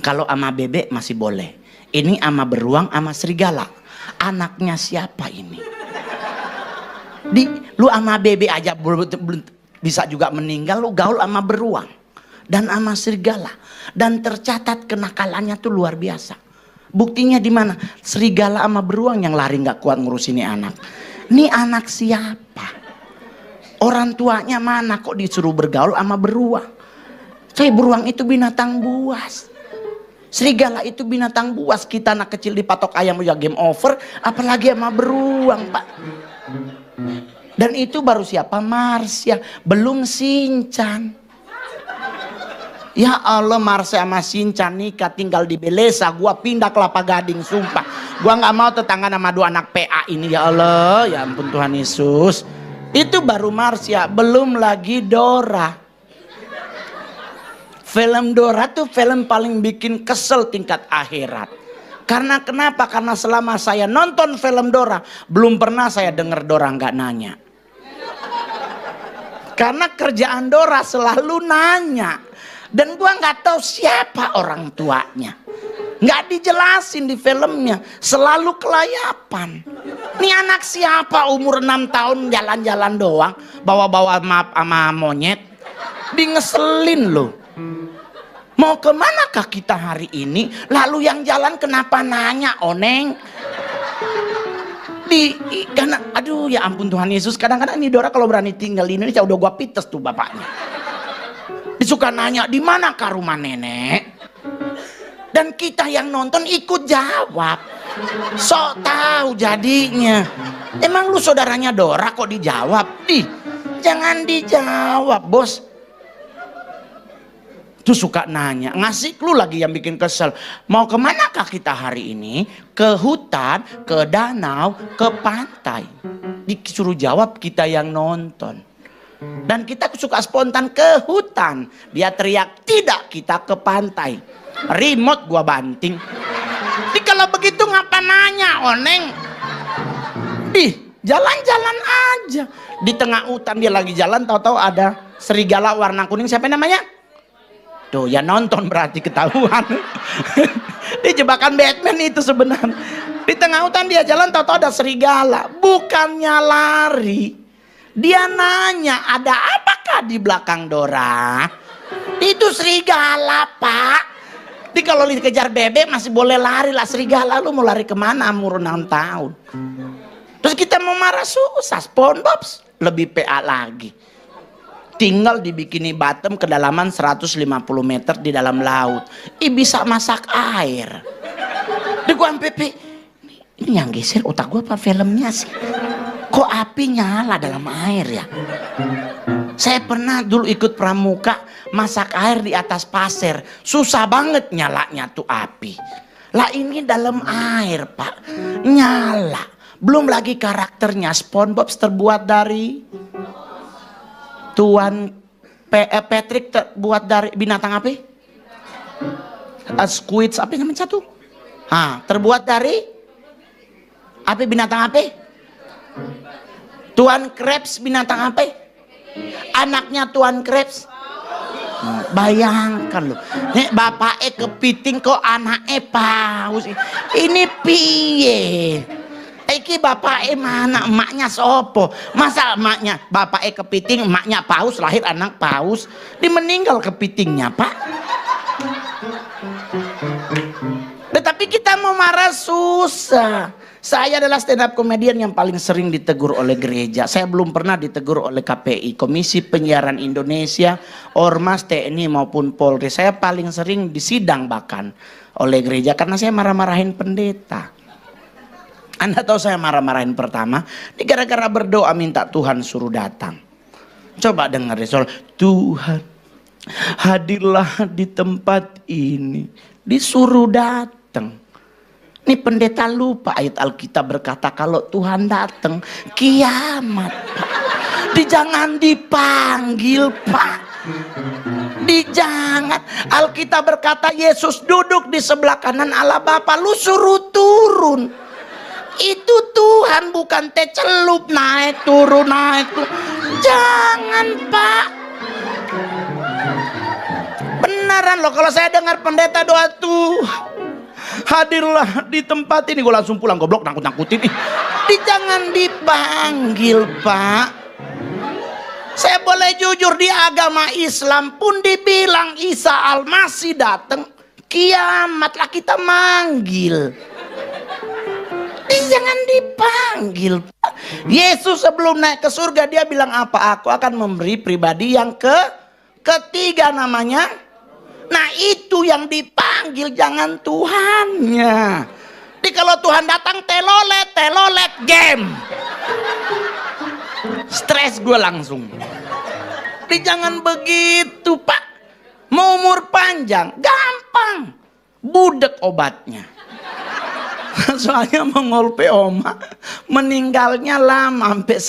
Kalau sama bebek masih boleh. Ini sama beruang sama serigala. Anaknya siapa ini? Lu sama bebek aja bisa juga meninggal, lu gaul sama beruang dan sama serigala. Dan tercatat kenakalannya tuh luar biasa. Buktinya di mana? Serigala sama beruang yang lari nggak kuat ngurus ini anak. Ini anak siapa? Orang tuanya mana kok disuruh bergaul sama beruang? Beruang itu binatang buas. Serigala itu binatang buas. Kita anak kecil dipatok ayam ya game over, apalagi sama beruang, Pak. Dan itu baru siapa? Marsha, belum Shinchan. Ya Allah, Marsha sama Shinchan nikah tinggal di Belesa, gua pindah Kelapa Gading, sumpah. Gua nggak mau tetangga sama 2 anak PA ini, ya Allah, ya ampun Tuhan Yesus. Itu baru Marsha, belum lagi Dora. Film Dora tuh film paling bikin kesel tingkat akhirat. Karena kenapa? Karena selama saya nonton film Dora, belum pernah saya dengar Dora nggak nanya. Karena kerjaan Dora selalu nanya. Dan gua nggak tahu siapa orang tuanya. Nggak dijelasin di filmnya. Selalu kelayapan. Ini anak siapa umur 6 tahun jalan-jalan doang. Bawa-bawa map sama monyet. Dingeselin loh. Mau kemanakah kita hari ini? Lalu yang jalan kenapa nanya, Oneng? Karena aduh ya ampun Tuhan Yesus, kadang-kadang ini Dora kalau berani tinggal di Indonesia udah gua pites tuh bapaknya. Disuka nanya di mana kah rumah nenek? Dan kita yang nonton ikut jawab. Sok tahu jadinya. Emang lu saudaranya Dora kok dijawab? Jangan dijawab, Bos. Tuh suka nanya, ngasih clue lagi yang bikin kesel. Mau kemanakah kita hari ini? Ke hutan, ke danau, ke pantai. Disuruh jawab kita yang nonton. Dan kita suka spontan ke hutan. Dia teriak, tidak, kita ke pantai. Remote gua banting. Kalau begitu ngapa nanya, Oneng? Jalan-jalan aja. Di tengah hutan dia lagi jalan, tahu-tahu ada serigala warna kuning. Siapa namanya? Tuh ya nonton berarti ketahuan. Di jebakan Batman itu sebenarnya. Di tengah hutan dia jalan, tahu-tahu ada serigala. Bukannya lari, dia nanya, ada apakah di belakang Dora? Itu serigala, Pak. Jadi kalau dikejar bebek masih boleh lari lah, serigala lu mau lari kemana umur 6 tahun? Terus kita mau marah susah. SpongeBob lebih PA lagi. Tinggal di Bikini Bottom kedalaman 150 meter di dalam laut. Bisa masak air. Di gua Pepe, ini yang geser otak gua apa filmnya sih? Kok api nyala dalam air ya? Saya pernah dulu ikut pramuka masak air di atas pasir. Susah banget nyalanya tuh api. Lah ini dalam air, Pak. Nyala. Belum lagi karakternya. SpongeBob terbuat dari Tuan Patrick terbuat dari binatang apa? Squid apa namanya satu? Terbuat dari apa binatang apa? Tuan Krabs binatang apa? Anaknya Tuan Krabs. Bayangkan loh. Nek bapaknya kepiting kok anaknya paus. Ini piye? Iki bapaknya mana, emaknya sopo? Masa emaknya bapaknya kepiting, emaknya paus, lahir anak paus, dia meninggal kepitingnya, Pak. Tetapi kita mau marah susah. Saya adalah stand up comedian yang paling sering ditegur oleh gereja. Saya belum pernah ditegur oleh KPI, Komisi Penyiaran Indonesia, Ormas, TNI maupun Polri. Saya paling sering disidang bahkan oleh gereja karena saya marah-marahin pendeta. Anda tahu saya marah-marahin pertama, ini gara-gara berdoa minta Tuhan suruh datang. Coba dengar deh soal Tuhan hadirlah di tempat ini. Disuruh datang. Ini pendeta lupa ayat Alkitab berkata kalau Tuhan datang kiamat, Pak. Jangan dipanggil, Pak. Jangan. Alkitab berkata Yesus duduk di sebelah kanan Allah Bapa. Lu suruh turun. Itu Tuhan, bukan teh celup naik turun naik turun. Jangan, Pak. Beneran loh kalau saya dengar pendeta doa Tuhan hadirlah di tempat ini, gue langsung pulang goblok, nangkut-nangkutin. Jangan dipanggil, Pak. Saya boleh jujur, di agama Islam pun dibilang Isa Al-Masih datang kiamatlah kita manggil. Jangan dipanggil, Pak. Yesus sebelum naik ke surga dia bilang apa? Aku akan memberi pribadi yang ketiga namanya. Nah itu yang dipanggil, jangan Tuhannya. Jadi kalau Tuhan datang telolet game. Stres gue langsung. Jadi jangan begitu, Pak. Mau umur panjang, gampang. Budek obatnya. Soalnya mengolpe oma meninggalnya lama sampai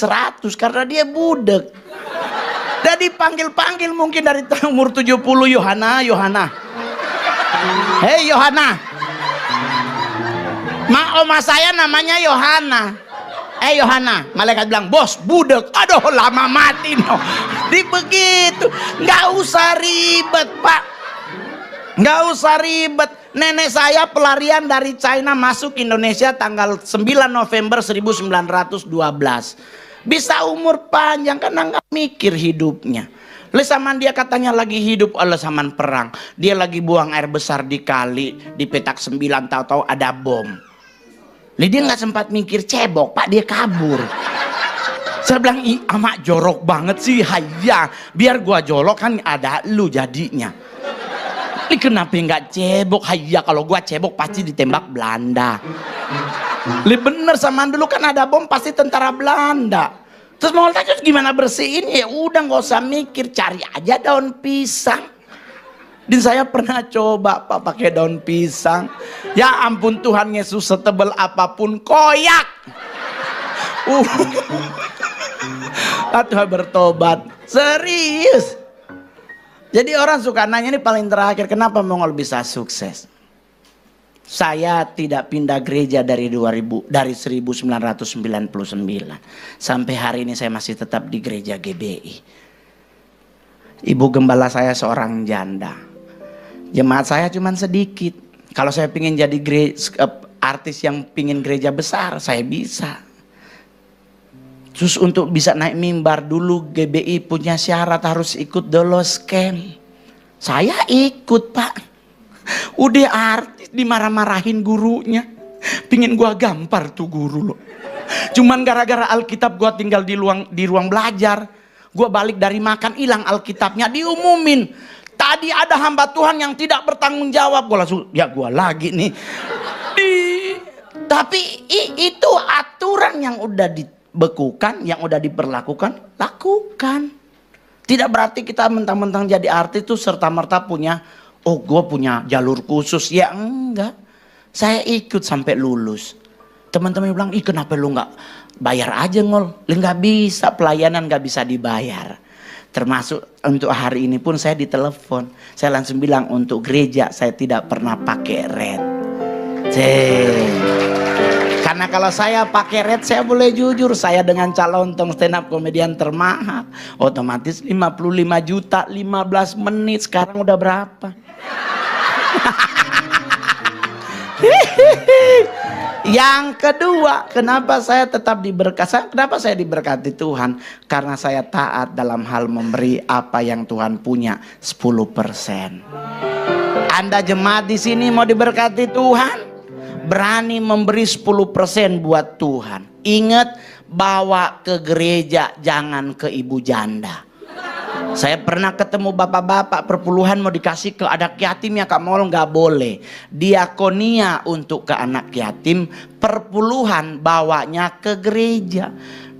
100 karena dia budek. Dan dipanggil-panggil mungkin dari umur 70, Yohana. Hei Yohana. Oma saya namanya Yohana. Yohana. Malaikat bilang, bos budek. Aduh lama mati no. Begitu. Nggak usah ribet, Pak. Nggak usah ribet. Nenek saya pelarian dari China masuk Indonesia tanggal 9 November 1912. Bisa umur panjang karena nggak mikir hidupnya. Oleh zaman dia katanya lagi hidup oleh zaman perang. Dia lagi buang air besar di kali, di petak 9, tahu-tahu ada bom. Dia nggak sempat mikir cebok, Pak, dia kabur. Saya bilang, ih amak jorok banget sih, hayya. Biar gua jolok kan ada lu jadinya. Ini kenapa nggak cebok, hayya, kalau gua cebok pasti ditembak Belanda. Bener zaman dulu kan ada bom pasti tentara Belanda. Terus mau tanya gimana bersihin? Ya udah nggak usah mikir, cari aja daun pisang. Dan saya pernah coba, Pak, pakai daun pisang. Ya ampun Tuhan Yesus, setebal apapun koyak. Tuhan bertobat. Serius. Jadi orang suka nanya, ini paling terakhir, kenapa Mongol bisa sukses? Saya tidak pindah gereja dari 1999 sampai hari ini saya masih tetap di gereja GBI. Ibu gembala saya seorang janda. Jemaat saya cuma sedikit. Kalau saya pingin jadi artis yang pingin gereja besar, saya bisa. Terus untuk bisa naik mimbar dulu GBI punya syarat harus ikut dolos camp. Saya ikut, Pak. Udah artis dimarah-marahin gurunya. Pingin gua gampar tuh guru loh. Cuman gara-gara Alkitab gua tinggal di ruang belajar. Gua balik dari makan hilang Alkitabnya, diumumin. Tadi ada hamba Tuhan yang tidak bertanggung jawab. Gua langsung, ya gua lagi nih. Tapi itu aturan yang udah dibekukan, yang udah diperlakukan, lakukan. Tidak berarti kita mentang-mentang jadi artis itu serta-merta punya, oh gue punya jalur khusus. Ya enggak. Saya ikut sampai lulus. Teman-teman bilang, ih kenapa lu nggak bayar aja Ngol? Nggak bisa, pelayanan nggak bisa dibayar. Termasuk untuk hari ini pun saya ditelepon. Saya langsung bilang untuk gereja saya tidak pernah pakai red. Karena kalau saya pakai red, saya boleh jujur, saya dengan calon stand up komedian termahal. Otomatis 55 juta 15 menit. Sekarang udah berapa? Yang kedua, kenapa saya tetap diberkati? Kenapa saya diberkati Tuhan? Karena saya taat dalam hal memberi apa yang Tuhan punya, 10%. Anda jemaat di sini mau diberkati Tuhan, berani memberi 10% buat Tuhan. Ingat, bawa ke gereja, jangan ke ibu janda. Saya pernah ketemu bapak-bapak perpuluhan mau dikasih ke anak yatim ya Kak Mol, nggak boleh. Diakonia untuk ke anak yatim, perpuluhan bawanya ke gereja.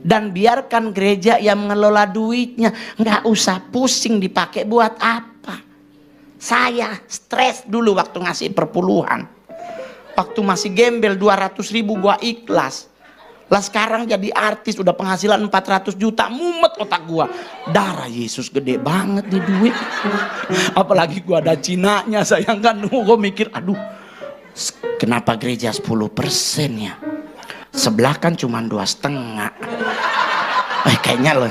Dan biarkan gereja yang mengelola duitnya. Nggak usah pusing dipakai buat apa. Saya stres dulu waktu ngasih perpuluhan. Waktu masih gembel 200.000 gua ikhlas. Lah sekarang jadi artis udah penghasilan 400 juta, mumet otak gua. Darah Yesus gede banget nih duit. Apalagi gua ada Cinanya, sayang kan. Gua mikir, aduh, kenapa gereja 10% ya? Sebelah kan cuma 2,5. Kayaknya lo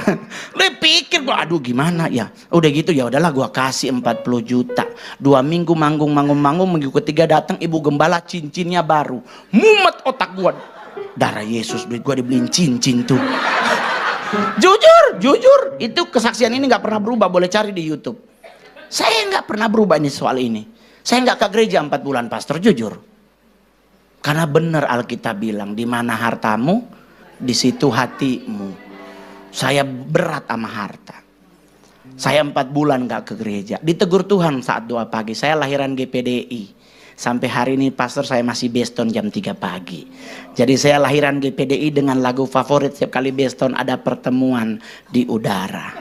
pikir gua, aduh gimana ya. Udah gitu ya udahlah gua kasih 40 juta. 2 minggu manggung, minggu ketiga datang ibu gembala, cincinnya baru. Mumet otak gua. Darah Yesus, duit gua dibeliin cincin tuh. Jujur, itu kesaksian ini nggak pernah berubah, boleh cari di YouTube. Saya nggak pernah berubah ini soal ini. Saya nggak ke gereja 4 bulan, pastor, jujur. Karena benar Alkitab bilang, di mana hartamu, di situ hatimu. Saya berat sama harta. Saya 4 bulan nggak ke gereja. Ditegur Tuhan saat doa pagi. Saya lahiran GPDI. Sampai hari ini pastor saya masih beston jam 3 pagi. Jadi saya lahiran GPDI dengan lagu favorit setiap kali beston ada pertemuan di udara.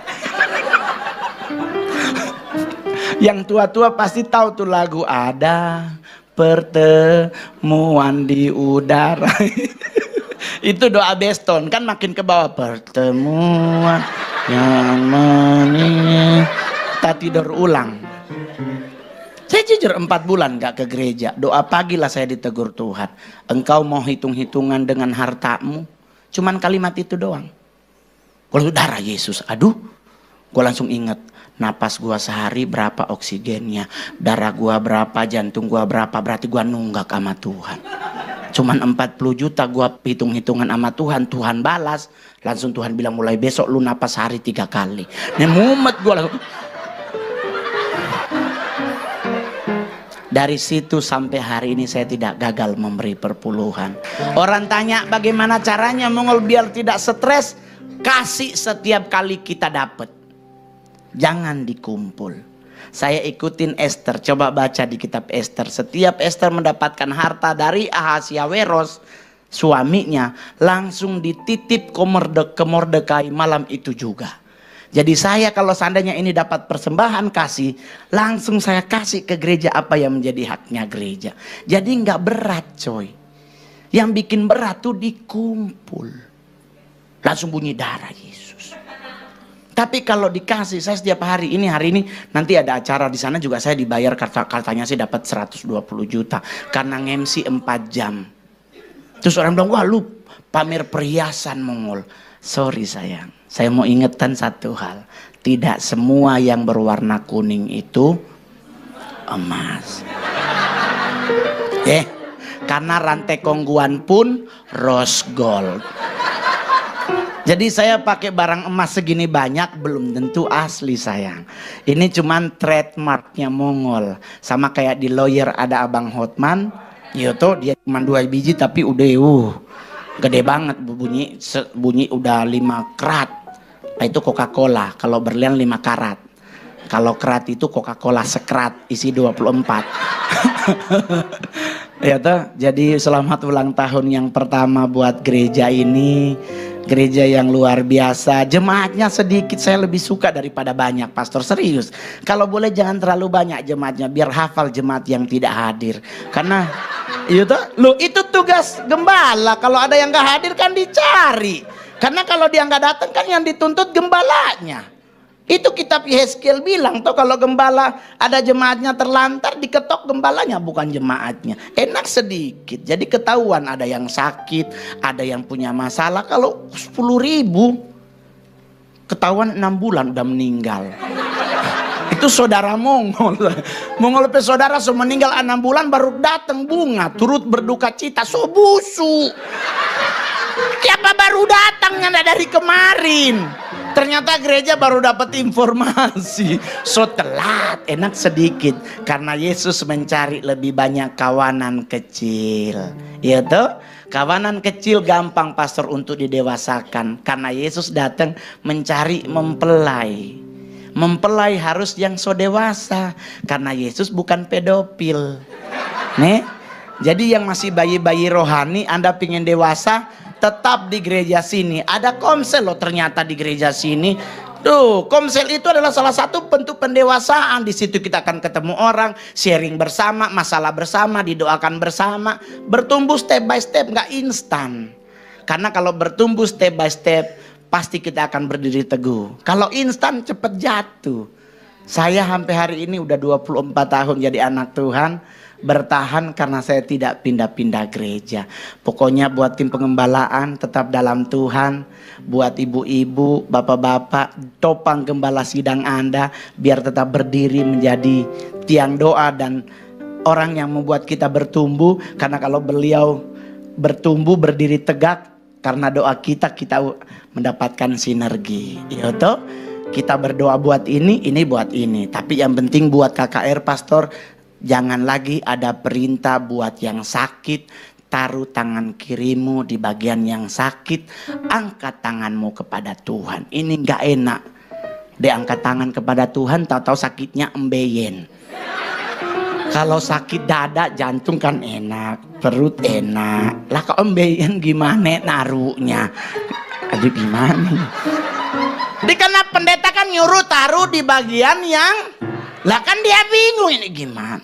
Yang tua-tua pasti tahu tuh lagu, ada pertemuan di udara. Itu doa beston kan, makin ke bawah, pertemuan yang manis. Tak tidur ulang. Saya jujur 4 bulan gak ke gereja. Doa pagi lah saya ditegur Tuhan. Engkau mau hitung-hitungan dengan hartamu. Cuman kalimat itu doang. Kalau darah Yesus, aduh. Gue langsung inget. Napas gua sehari berapa oksigennya. Darah gua berapa, jantung gua berapa. Berarti gua nunggak sama Tuhan. Cuman 40 juta gua hitung-hitungan sama Tuhan. Tuhan balas. Langsung Tuhan bilang, mulai besok lu napas sehari 3 kali. Ini mumet gua langsung. Dari situ sampai hari ini saya tidak gagal memberi perpuluhan. Orang tanya bagaimana caranya Mongol biar tidak stres. Kasih setiap kali kita dapat. Jangan dikumpul. Saya ikutin Esther. Coba baca di kitab Esther. Setiap Esther mendapatkan harta dari Ahasiaweros, suaminya, langsung dititip ke Mordekai malam itu juga. Jadi saya kalau seandainya ini dapat persembahan kasih, langsung saya kasih ke gereja apa yang menjadi haknya gereja. Jadi nggak berat coy. Yang bikin berat tuh dikumpul. Langsung bunyi darah Yesus. Tapi kalau dikasih, saya setiap hari ini nanti ada acara di sana juga saya dibayar, katanya sih dapat 120 juta karena nge-MC 4 jam. Terus orang bilang, wah lu pamer perhiasan Mongol. Sorry sayang. Saya mau ingetan satu hal. Tidak semua yang berwarna kuning itu emas. Karena rantai kongguan pun rose gold. Jadi saya pakai barang emas segini banyak belum tentu asli sayang. Ini cuman trademarknya Mongol. Sama kayak di Lawyer ada Abang Hotman. Yoto dia cuma 2 biji tapi udah gede banget bunyi udah 5 karat. Nah, itu Coca-Cola, kalau berlian 5 karat. Kalau karat itu Coca-Cola sekrat isi 24. Ya toh, jadi selamat ulang tahun yang pertama buat gereja ini. Gereja yang luar biasa. Jemaatnya sedikit, saya lebih suka daripada banyak, pastor, serius. Kalau boleh jangan terlalu banyak jemaatnya, biar hafal jemaat yang tidak hadir. Karena itu tugas gembala. Kalau ada yang nggak hadir kan dicari. Karena kalau dia nggak datang kan yang dituntut gembalanya. Itu kitab Yehezkiel bilang tuh, kalau gembala ada jemaatnya terlantar, diketok gembalanya bukan jemaatnya. Enak sedikit. Jadi ketahuan ada yang sakit, ada yang punya masalah. Kalau 10.000 ketahuan 6 bulan udah meninggal. Itu saudara Mongol. Mongol saudara meninggal 6 bulan baru datang bunga, turut berduka cita, busu. Siapa baru datangnya dari kemarin? Ternyata gereja baru dapat informasi. So telat, enak sedikit. Karena Yesus mencari lebih banyak kawanan kecil. Ya toh? Kawanan kecil gampang pastor untuk didewasakan. Karena Yesus datang mencari mempelai. Mempelai harus yang so dewasa. Karena Yesus bukan pedofil. Nih, jadi yang masih bayi-bayi rohani, Anda pingin dewasa, tetap di gereja sini. Ada komsel loh ternyata di gereja sini. Tuh, komsel itu adalah salah satu bentuk pendewasaan. Di situ kita akan ketemu orang, sharing bersama, masalah bersama, didoakan bersama, bertumbuh step by step, nggak instan. Karena kalau bertumbuh step by step, pasti kita akan berdiri teguh. Kalau instan cepet jatuh. Saya sampai hari ini udah 24 tahun jadi anak Tuhan, bertahan karena saya tidak pindah-pindah gereja. Pokoknya buat tim pengembalaan tetap dalam Tuhan. Buat ibu-ibu, bapak-bapak, topang gembala sidang Anda biar tetap berdiri menjadi tiang doa dan orang yang membuat kita bertumbuh. Karena kalau beliau bertumbuh berdiri tegak, karena doa kita mendapatkan sinergi. Ya toh? Kita berdoa buat ini buat ini. Tapi yang penting buat KKR Pastor, jangan lagi ada perintah buat yang sakit. Taruh tangan kirimu di bagian yang sakit, angkat tanganmu kepada Tuhan. Ini nggak enak. Diangkat tangan kepada Tuhan, tahu-tahu sakitnya embeyen. Kalau sakit dada, jantung kan enak, perut enak. Lah kok embeyen gimana naruhnya? Aduh gimana? Karena pendeta kan nyuruh taruh di bagian yang, lah kan dia bingung ini gimana?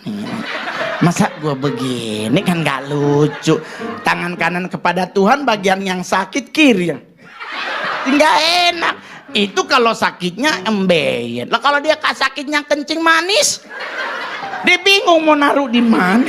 Masa gue begini kan gak lucu. Tangan kanan kepada Tuhan, bagian yang sakit kiri. Nggak enak. Itu kalau sakitnya embeyen. Lah kalau dia sakitnya kencing manis, dia bingung mau naruh di mana.